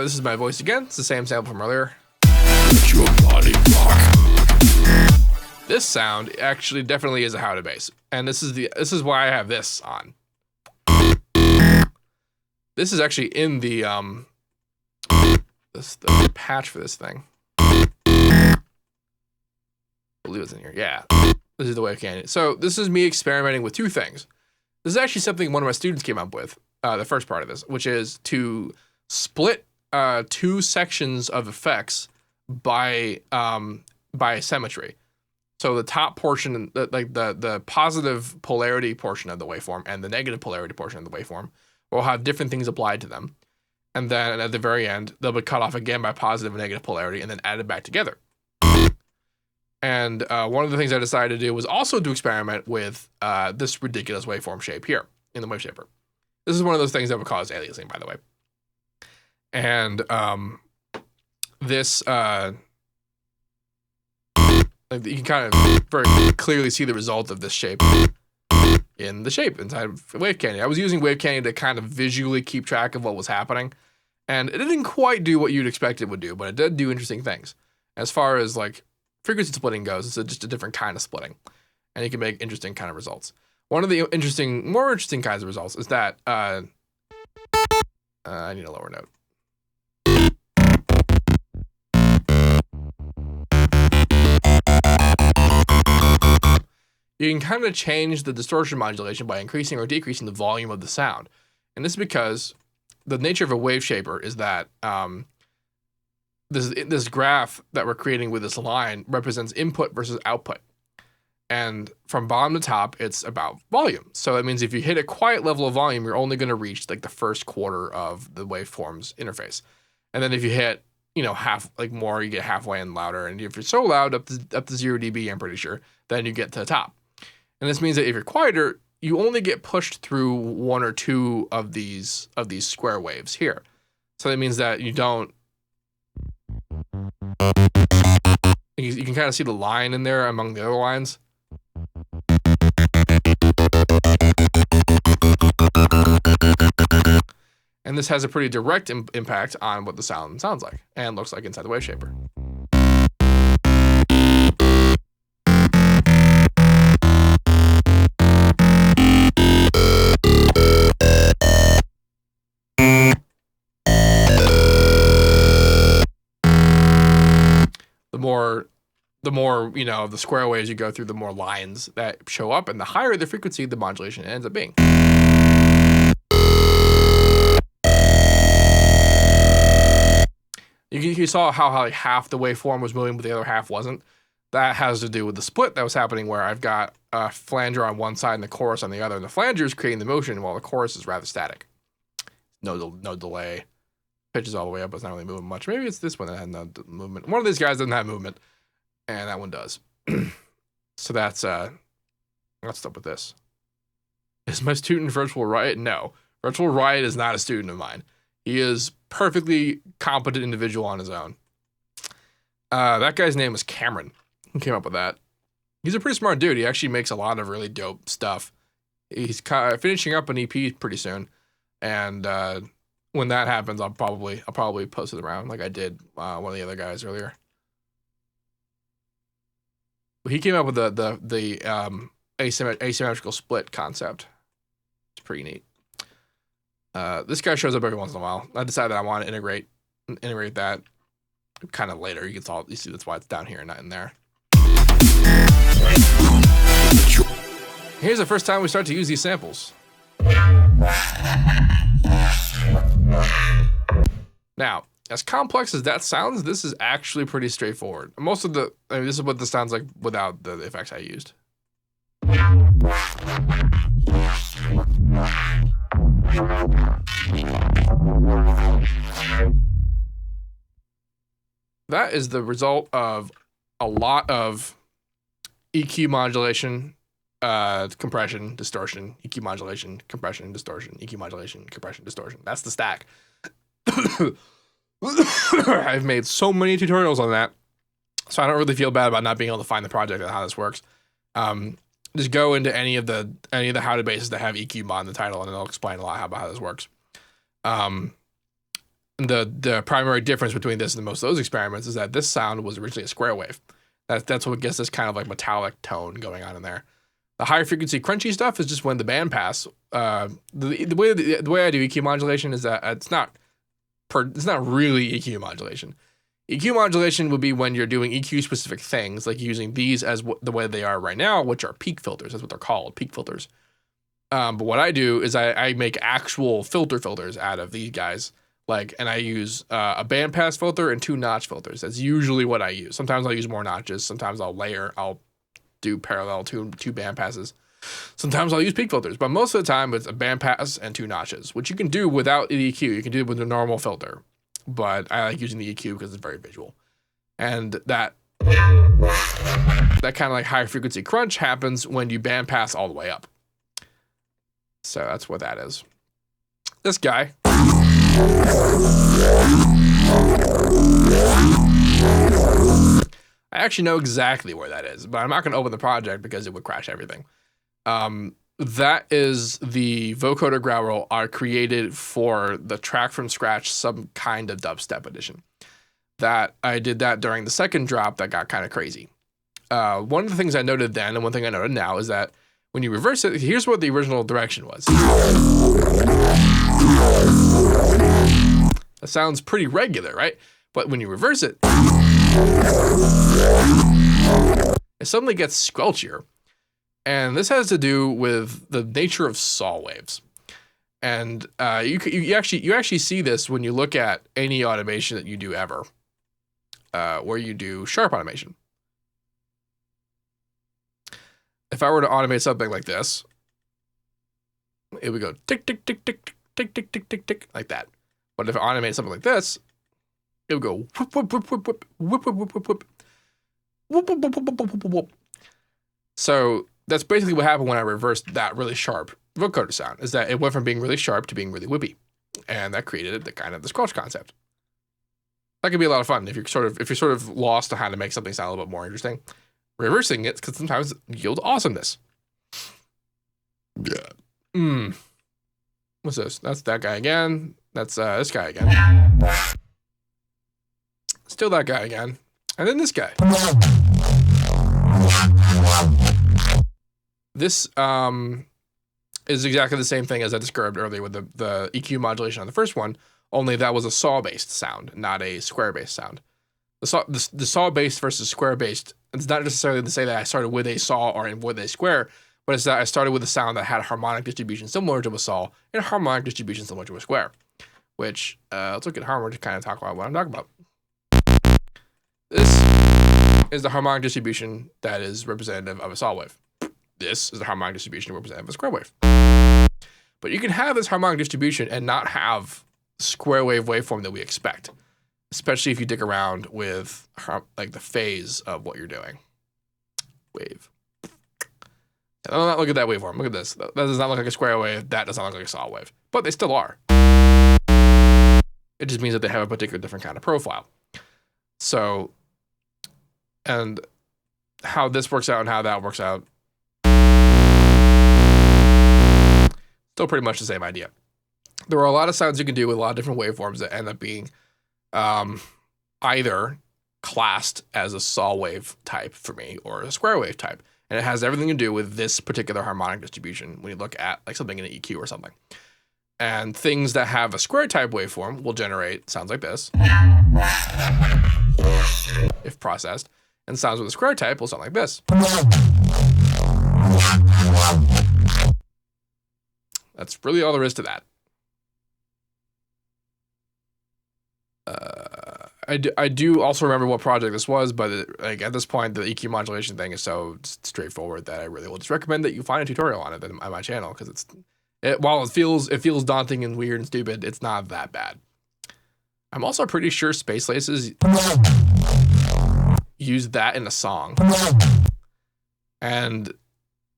this is my voice again. It's the same sample from earlier. Let your body rock. This sound actually definitely is a how to bass, and this is why I have this on. This is actually in the the patch for this thing. I believe it's in here. Yeah, this is the Wave Canyon. So this is me experimenting with two things. This is actually something one of my students came up with. The first part of this, which is to split two sections of effects by symmetry. So the top portion, like the positive polarity portion of the waveform and the negative polarity portion of the waveform will have different things applied to them. And then at the very end, they'll be cut off again by positive and negative polarity and then added back together. And one of the things I decided to do was also to experiment with this ridiculous waveform shape here in the wave shaper. This is one of those things that would cause aliasing, by the way. And this, like you can kind of very clearly see the result of this shape in the shape inside of Wave Canyon. I was using Wave Canyon to kind of visually keep track of what was happening. And it didn't quite do what you'd expect it would do, but it did do interesting things. As far as like frequency splitting goes, it's just a different kind of splitting. And you can make interesting kind of results. One of the more interesting kinds of results is that I need a lower note. You can kind of change the distortion modulation by increasing or decreasing the volume of the sound. And this is because the nature of a wave shaper is that this graph that we're creating with this line represents input versus output. And from bottom to top, it's about volume. So that means if you hit a quiet level of volume, you're only going to reach like the first quarter of the waveform's interface. And then if you hit, half, like more, you get halfway and louder. And if you're so loud, up to 0 dB, I'm pretty sure, then you get to the top. And this means that if you're quieter, you only get pushed through one or two of these square waves here. So that means that you don't. You can kind of see the line in there among the other lines. And this has a pretty direct impact on what the sound sounds like and looks like inside the wave shaper. The more, the square waves you go through, the more lines that show up, and the higher the frequency, the modulation ends up being. You saw how like half the waveform was moving, but the other half wasn't. That has to do with the split that was happening, where I've got a flanger on one side and the chorus on the other, and the flanger is creating the motion while the chorus is rather static. No delay. Pitches all the way up, but it's not really moving much. Maybe it's this one that had no movement. One of these guys doesn't have movement, and that one does. So that's let's stop with this. Is my student Virtual Riot? No. Virtual Riot is not a student of mine. He is perfectly competent individual on his own. That guy's name was Cameron. Who came up with that? He's a pretty smart dude. He actually makes a lot of really dope stuff. He's finishing up an EP pretty soon, and when that happens, I'll probably post it around like I did one of the other guys earlier. But he came up with the asymmetrical split concept. It's pretty neat. This guy shows up every once in a while. I decided I want to integrate that kind of later. You see that's why it's down here and not in there. Here's the first time we start to use these samples. Now, as complex as that sounds, this is actually pretty straightforward. This is what this sounds like without the effects I used. That is the result of a lot of EQ modulation, compression, distortion, EQ modulation, compression, distortion, EQ modulation, compression, distortion. That's the stack. I've made so many tutorials on that, so I don't really feel bad about not being able to find the project and how this works. Just go into any of the how-to bases that have EQ mod in the title, and it'll explain a lot about how this works. The primary difference between this and most of those experiments is that this sound was originally a square wave. That's what gets this kind of like metallic tone going on in there. The high frequency crunchy stuff is just when the bandpass. The way I do EQ modulation is that it's not really EQ modulation. EQ modulation would be when you're doing EQ specific things, like using these as the way they are right now, which are peak filters. That's what they're called, peak filters. But what I do is I make actual filters out of these guys. And I use a bandpass filter and 2 notch filters. That's usually what I use. Sometimes I'll use more notches. Sometimes I'll do parallel two bandpasses. Sometimes I'll use peak filters, but most of the time it's a bandpass and 2 notches, which you can do without the EQ. You can do it with a normal filter, but I like using the EQ because it's very visual. And that kind of like high frequency crunch happens when you bandpass all the way up. So that's what that is. This guy. I actually know exactly where that is, but I'm not going to open the project because it would crash everything. That is the vocoder growl I created for the track from scratch, some kind of dubstep edition. That I did that during the second drop that got kind of crazy. One of the things I noted then, and one thing I noted now, is that when you reverse it, here's what the original direction was. That sounds pretty regular, right? But when you reverse it, it suddenly gets squelchier. And this has to do with the nature of saw waves. And you actually see this when you look at any automation that you do ever, where you do sharp automation. If I were to automate something like this, it would go tick, tick, tick, tick, tick, tick, tick, tick, tick, like that. But if I automate something like this, it would go whoop, whoop, whoop, whoop, whoop, whoop, whoop, whoop, whoop, whoop, whoop, whoop, whoop, whoop, whoop, whoop. So that's basically what happened when I reversed that really sharp vocoder sound, is that it went from being really sharp to being really whippy. And that created the kind of the squelch concept. That could be a lot of fun if you're sort of lost on how to make something sound a little bit more interesting. Reversing it can sometimes yield awesomeness. Yeah. What's this? That's that guy again. That's this guy again. Still that guy again. And then this guy. This is exactly the same thing as I described earlier with the EQ modulation on the first one, only that was a saw-based sound, not a square-based sound. The saw-based versus square-based, it's not necessarily to say that I started with a saw or with a square, but it's that I started with a sound that had a harmonic distribution similar to a saw and a harmonic distribution similar to a square, which, let's look at harmonic to kind of talk about what I'm talking about. This is the harmonic distribution that is representative of a saw wave. This is the harmonic distribution representative of a square wave. But you can have this harmonic distribution and not have the square wave waveform that we expect, especially if you dig around with like the phase of what you're doing. Wave. Look at that waveform. Look at this. That does not look like a square wave. That does not look like a saw wave. But they still are. It just means that they have a particular different kind of profile. So, and how this works out and how that works out, still pretty much the same idea. there are a lot of sounds you can do with a lot of different waveforms that end up being either classed as a saw wave type for me or a square wave type. And it has everything to do with this particular harmonic distribution when you look at like something in an EQ or something. And things that have a square type waveform will generate sounds like this if processed, and sounds with a square type will sound like this. That's really all there is to that. I do also remember what project this was, but like at this point, the EQ modulation thing is so straightforward that I really will just recommend that you find a tutorial on it on my channel, because while it feels daunting and weird and stupid, it's not that bad. I'm also pretty sure Space Laces used that in a song, and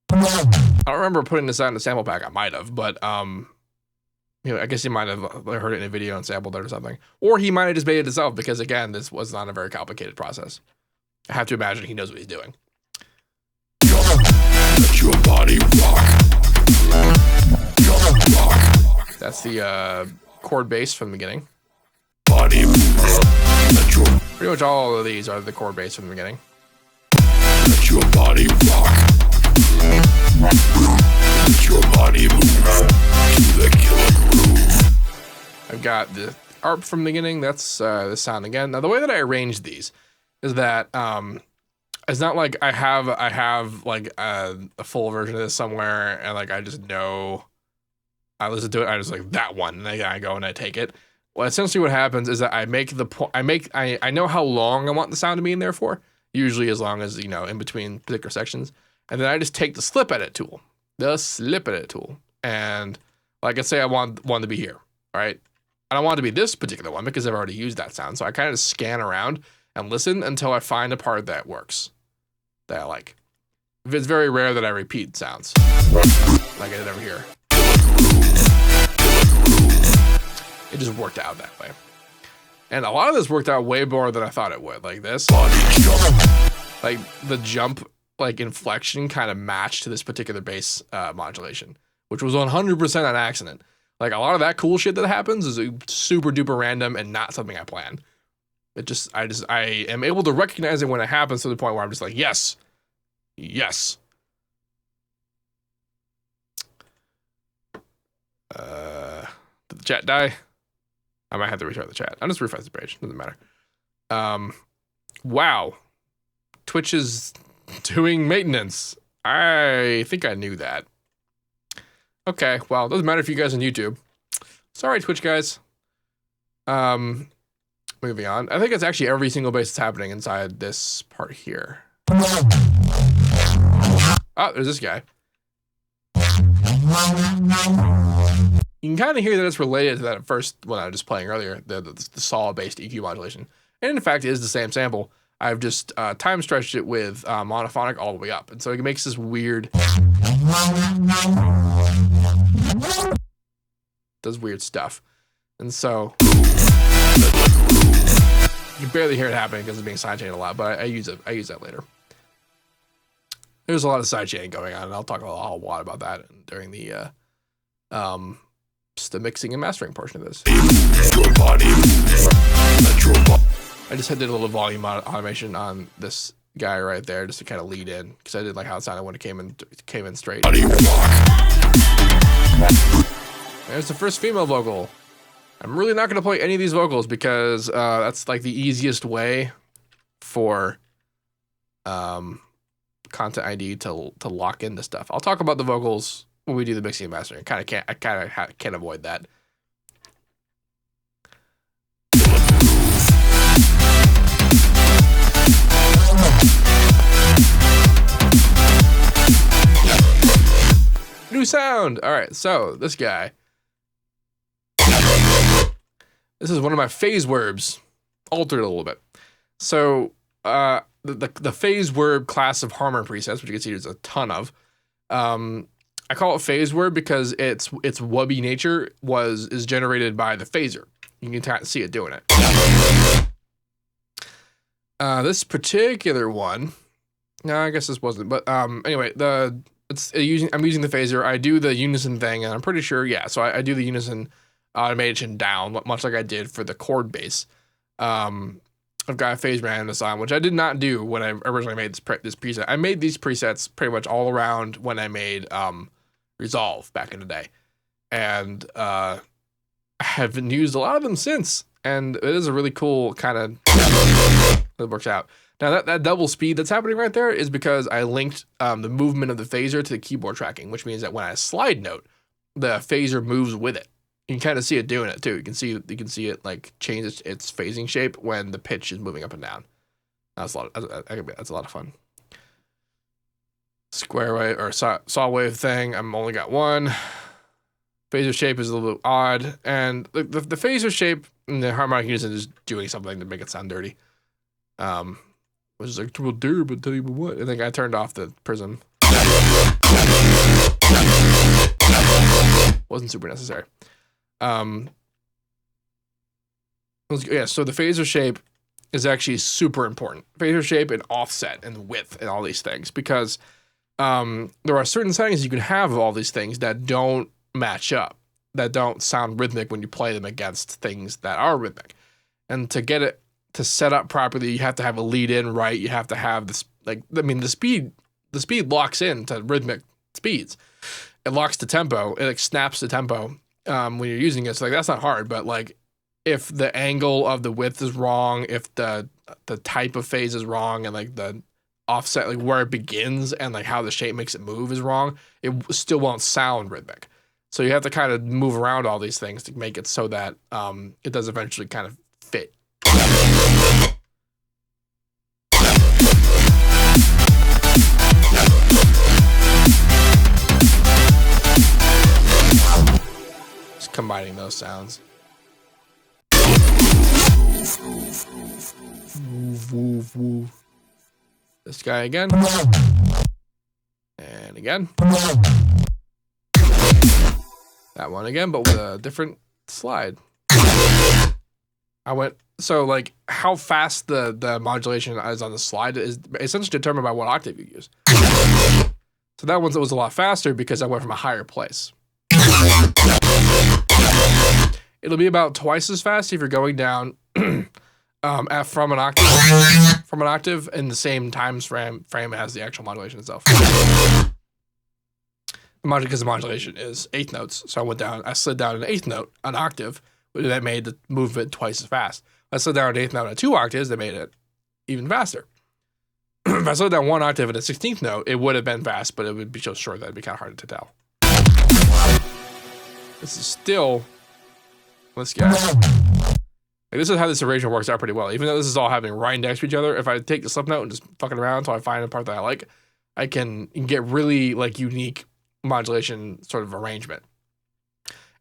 I don't remember putting this out in a sample pack. I might have, but I guess he might have heard it in a video and sampled it or something. Or he might have just made it himself because, again, this was not a very complicated process. I have to imagine he knows what he's doing. Let your body rock. That's the chord bass from the beginning. Body Pretty much all of these are the chord bass from the beginning. Let your body rock. Let your body move to the killer groove. I've got the ARP from the beginning. That's the sound again. Now the way that I arranged these is that it's not like I have like a full version of this somewhere and like I just know I listen to it. I just like that one, and I go and I take it. Well, essentially what happens is that I make the point. I know how long I want the sound to be in there for. Usually as long as in between particular sections. And then I just take the slip edit tool, and like I say, I want one to be here, right? I don't want it to be this particular one because I've already used that sound. So I kind of scan around and listen until I find a part that works, that I like. It's very rare that I repeat sounds, like I did over here. It just worked out that way. And a lot of this worked out way more than I thought it would. Like this, like the jump, like inflection kind of matched to this particular bass modulation, which was 100% on accident. Like a lot of that cool shit that happens is super duper random and not something I planned. I am able to recognize it when it happens to the point where I'm just like, yes. Did the chat die? I might have to restart the chat. I'll just refresh the page. Doesn't matter. Wow. Twitch is doing maintenance. I think I knew that. Okay, well, it doesn't matter if you guys on YouTube. Sorry, Twitch guys. Moving on. I think it's actually every single bass that's happening inside this part here. Oh, there's this guy. You can kind of hear that it's related to that first one I was just playing earlier, the saw-based EQ modulation. And in fact, it is the same sample. I've just time stretched it with monophonic all the way up. And so it makes this weird... does weird stuff. And so... you can barely hear it happening because it's being sidechained a lot, but I use that later. There's a lot of sidechaining going on, and I'll talk a whole lot about that during the mixing and mastering portion of this. I just did a little volume automation on this guy right there just to kind of lead in, because I did like how it sounded when it came in straight. There's the first female vocal. I'm really not going to play any of these vocals because that's like the easiest way for Content ID to lock into stuff. I'll talk about the vocals when we do the mixing and mastering. I can't avoid that. New sound. All right, so this guy. This is one of my phase verbs, altered a little bit. So the phase verb class of harmony presets, which you can see there's a ton of. I call it phase verb because its wubby nature is generated by the phaser. You can see it doing it. This particular one, no, I guess this wasn't. But anyway, I'm using the phaser. I do the unison thing, and I'm pretty sure, yeah. So I do the unison automation down, much like I did for the chord bass. I've got a phase randomness on, which I did not do when I originally made this preset. I made these presets pretty much all around when I made Resolve back in the day, and I haven't used a lot of them since. And it is a really cool kind of it works out. Now that double speed that's happening right there is because I linked the movement of the phaser to the keyboard tracking, which means that when I slide note, the phaser moves with it. You can kind of see it doing it too. You can see it like change its phasing shape when the pitch is moving up and down. That's a lot. That's a lot of fun. Square wave or saw wave thing. I'm only got one. Phaser shape is a little bit odd, and the phaser shape and the harmonic unison is doing something to make it sound dirty. Which is like, well, dude, but tell you what. I think I turned off the prism. Wasn't super necessary. Yeah, so the phaser shape is actually super important. Phaser shape and offset and width and all these things, because there are certain settings you can have of all these things that don't match up, that don't sound rhythmic when you play them against things that are rhythmic. And to get it to set up properly, you have to have a lead in right. You have to have this, like, I mean, the speed locks in to rhythmic speeds. It locks the tempo. It like snaps the tempo when you're using it. So like that's not hard, but like if the angle of the width is wrong, if the type of phase is wrong, and like the offset, like where it begins and like how the shape makes it move is wrong, it still won't sound rhythmic. So you have to kind of move around all these things to make it so that it does eventually kind of fit. Just combining those sounds. Woof, woof, woof. This guy again. And again. That one again, but with a different slide. So like how fast the modulation is on the slide is essentially determined by what octave you use. So that one was a lot faster because I went from a higher place. It'll be about twice as fast if you're going down from an octave in the same time frame as the actual modulation itself. Because the modulation is eighth notes, so I slid down an eighth note, an octave, that made the movement twice as fast. I slid down an eighth note at 2 octaves, that made it even faster. If I slid down 1 octave at a 16th note, it would have been fast, but it would be so short that it'd be kind of hard to tell. This is still this guy. Like, this is how this arrangement works out pretty well. Even though this is all happening right next to each other, if I take the slip note and just fucking around until I find a part that I like, I can get really like unique modulation sort of arrangement.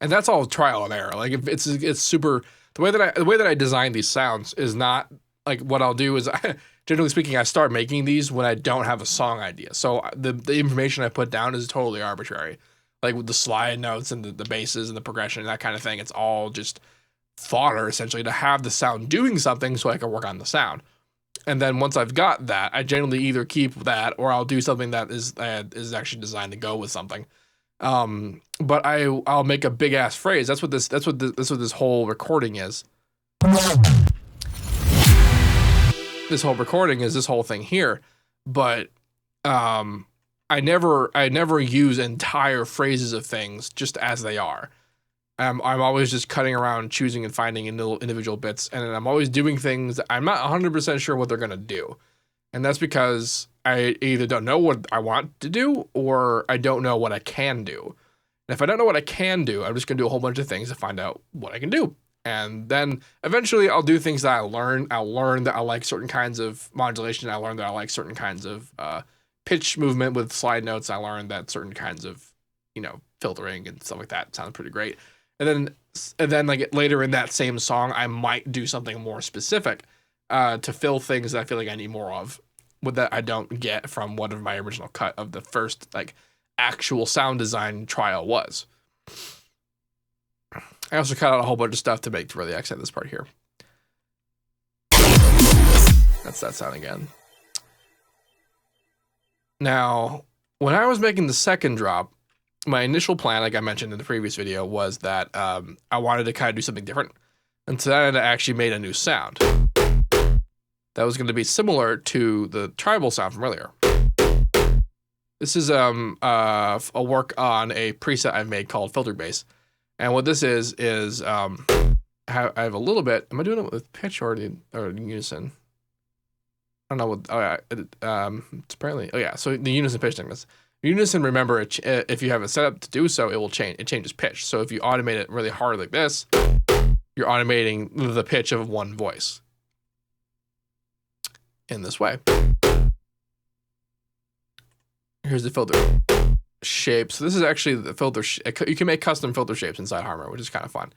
And that's all trial and error. Like it's super, the way that I design these sounds is not like, what I'll do is generally speaking, I start making these when I don't have a song idea. So the information I put down is totally arbitrary. Like with the slide notes and the basses and the progression and that kind of thing, it's all just fodder essentially to have the sound doing something so I can work on the sound. And then once I've got that, I generally either keep that or I'll do something that is actually designed to go with something. But I'll make a big ass phrase. That's what this whole recording is. This whole recording is this whole thing here. But I never use entire phrases of things just as they are. I'm always just cutting around, choosing and finding individual bits, and I'm always doing things that I'm not 100% sure what they're gonna do, and that's because I either don't know what I want to do or I don't know what I can do. And if I don't know what I can do, I'm just gonna do a whole bunch of things to find out what I can do, and then eventually I'll do things that I learn. I'll learn that I like certain kinds of modulation. I learn that I like certain kinds of pitch movement with slide notes. I learned that certain kinds of filtering and stuff like that sound pretty great. And then like later in that same song, I might do something more specific to fill things that I feel like I need more of, with that I don't get from what my original cut of the first like actual sound design trial was. I also cut out a whole bunch of stuff to really accent this part here. That's that sound again. Now, when I was making the second drop, my initial plan, like I mentioned in the previous video, was that I wanted to kind of do something different. And so then I actually made a new sound that was going to be similar to the tribal sound from earlier. This is a work on a preset I've made called Filter Bass. And what this is I have a little bit. Am I doing it with pitch or unison? I don't know what. It's apparently. Oh yeah. So the unison pitch thickness. Unison, remember, if you have it set up to do so, it will change. It changes pitch. So if you automate it really hard like this, you're automating the pitch of one voice in this way. Here's the filter shape. So this is actually the filter. You can make custom filter shapes inside Harmor, which is kind of fun.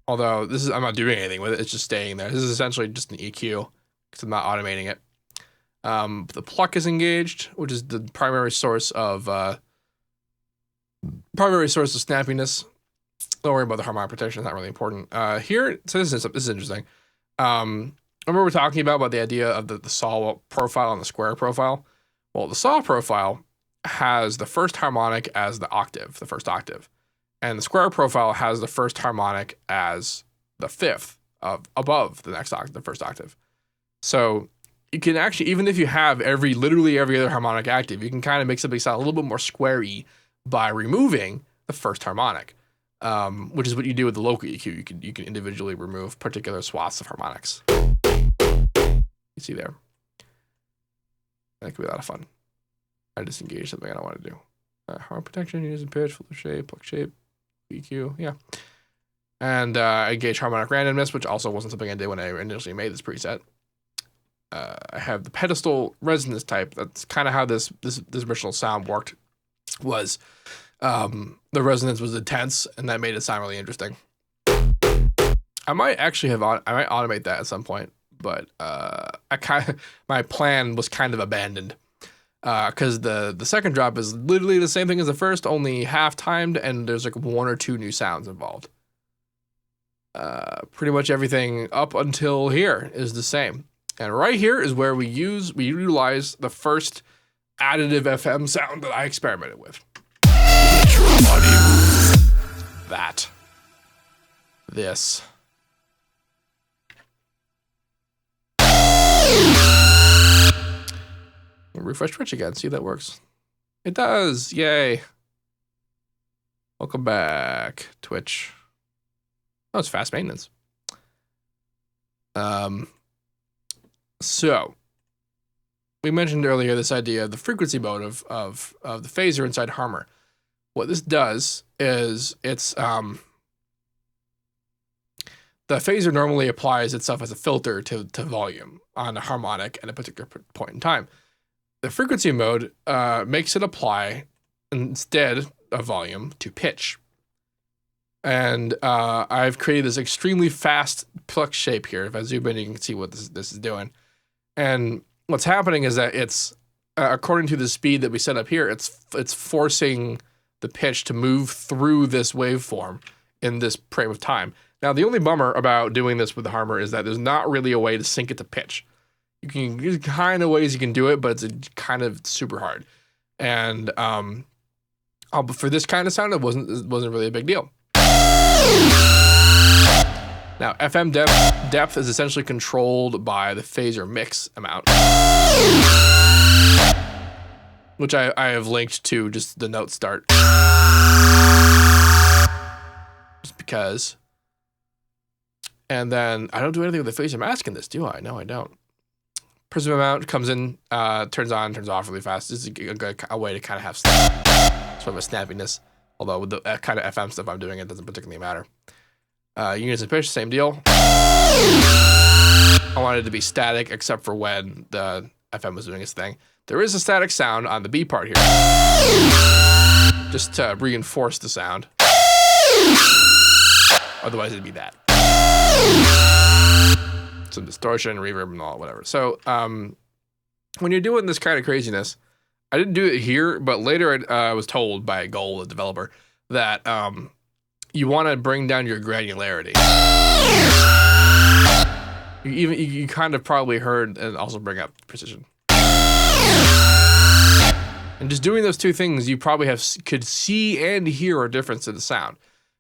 Although I'm not doing anything with it. It's just staying there. This is essentially just an EQ because I'm not automating it. The pluck is engaged, which is the primary source of snappiness. Don't worry about the harmonic protection; it's not really important. Here, so this is interesting. Remember we're talking about the idea of the saw profile and the square profile. Well, the saw profile has the first harmonic as the first octave, and the square profile has the first harmonic as the fifth above the next octave, the first octave. So you can actually, even if you have literally every other harmonic active, you can kind of make something sound a little bit more square-y by removing the first harmonic, which is what you do with the local EQ. You can individually remove particular swaths of harmonics. You see there. That could be a lot of fun. I disengage something I don't want to do. Harmonic protection, unison pitch, filter shape, pluck shape, EQ, yeah. And I engage harmonic randomness, which also wasn't something I did when I initially made this preset. I have the pedestal resonance type. That's kind of how this original sound worked. Was the resonance was intense, and that made it sound really interesting. I might automate that at some point, but my plan was kind of abandoned because the second drop is literally the same thing as the first, only half timed, and there's like 1 or 2 new sounds involved. Pretty much everything up until here is the same. And right here is where we utilize the first additive FM sound that I experimented with. Let your body move. That. This. Refresh Twitch again, see if that works. It does, yay. Welcome back, Twitch. Oh, it's fast maintenance. So, we mentioned earlier this idea of the frequency mode of the phaser inside Harmor. What this does is the phaser normally applies itself as a filter to volume on a harmonic at a particular point in time. The frequency mode makes it apply instead of volume to pitch. And I've created this extremely fast pluck shape here. If I zoom in, you can see what this is doing. And what's happening is that it's, according to the speed that we set up here, it's forcing the pitch to move through this waveform in this frame of time. Now, the only bummer about doing this with the Harmor is that there's not really a way to sync it to pitch. There's kind of ways you can do it, but it's kind of super hard. And for this kind of sound, it wasn't really a big deal. Now, FM depth is essentially controlled by the phaser mix amount, which I have linked to just the note start. Just because. And then I don't do anything with the phaser mask in this, do I? No, I don't. Prism amount comes in, turns on, turns off really fast. This is a way to kind of have sort of a snappiness. Although with the kind of FM stuff I'm doing, it doesn't particularly matter. Unison pitch, same deal. I wanted it to be static except for when the FM was doing its thing. There is a static sound on the B part here, just to reinforce the sound. Otherwise, it'd be that. Some distortion, reverb, and all, whatever. So, when you're doing this kind of craziness, I didn't do it here, but later I was told by Goal, the developer, that you want to bring down your granularity. You kind of probably heard, and also bring up precision. And just doing those two things, you probably could see and hear a difference in the sound,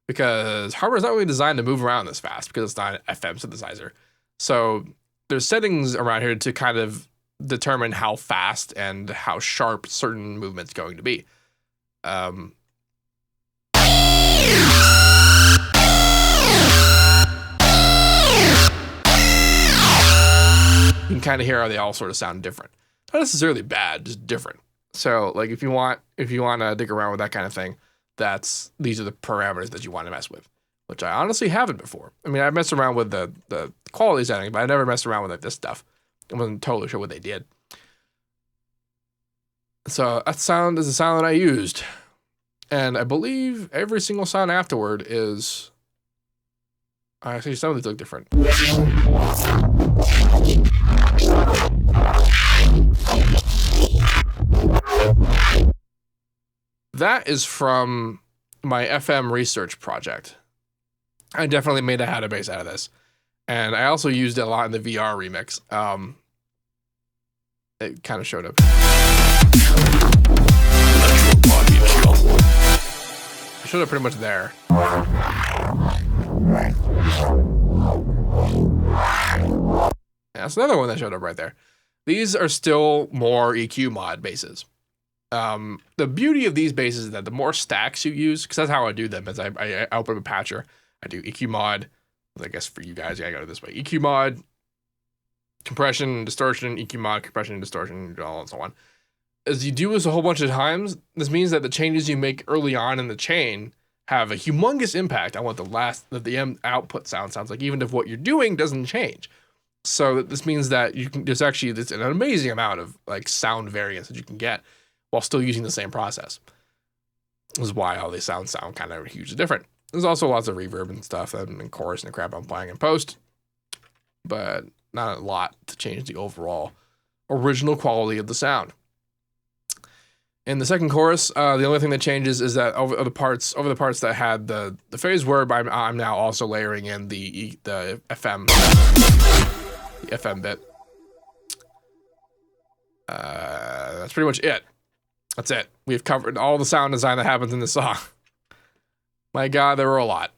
because hardware is not really designed to move around this fast because it's not an FM synthesizer. So there's settings around here to kind of determine how fast and how sharp certain movements going to be. You can kind of hear how they all sort of sound different. Not necessarily bad, just different. So like if you want to dig around with that kind of thing, these are the parameters that you want to mess with, which I honestly haven't before. I mean, I messed around with the quality setting, but I never messed around with like this stuff. I wasn't totally sure what they did. So that sound is the sound that I used. And I believe every single sound afterward is... Actually, some of these look different. That is from my FM research project. I definitely made a database out of this. And I also used it a lot in the VR remix. It kind of showed up. It showed up pretty much there. That's another one that showed up right there. These are still more EQ mod bases. The beauty of these bases is that the more stacks you use, because that's how I do them, is I open up a patcher, I do EQ mod. I guess for you guys, I got it this way: EQ mod, compression and distortion, EQ mod, compression and distortion, all and so on. As you do this a whole bunch of times, this means that the changes you make early on in the chain have a humongous impact on what the end output sounds like, even if what you're doing doesn't change. So this means that there's an amazing amount of like sound variance that you can get while still using the same process. This is why all these sounds sound kind of hugely different. There's also lots of reverb and stuff and chorus and crap I'm playing in post, but not a lot to change the overall original quality of the sound. In the second chorus, the only thing that changes is that over the parts that had the phase verb, I'm now also layering in the FM bit. That's pretty much it. That's it. We've covered all the sound design that happens in this song. My God, there were a lot.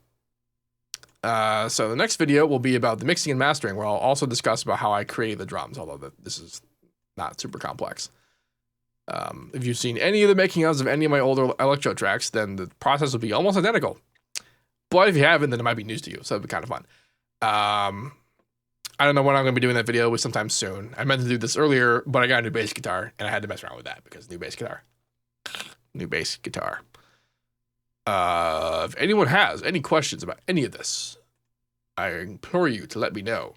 So the next video will be about the mixing and mastering, where I'll also discuss about how I created the drums, although this is not super complex. If you've seen any of the making ofs of any of my older electro tracks, then the process will be almost identical. But if you haven't, then it might be news to you, so it'll be kind of fun. I don't know when I'm going to be doing that video, but sometime soon. I meant to do this earlier, but I got a new bass guitar, and I had to mess around with that because new bass guitar. If anyone has any questions about any of this, I implore you to let me know.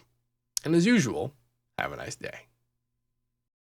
And as usual, have a nice day.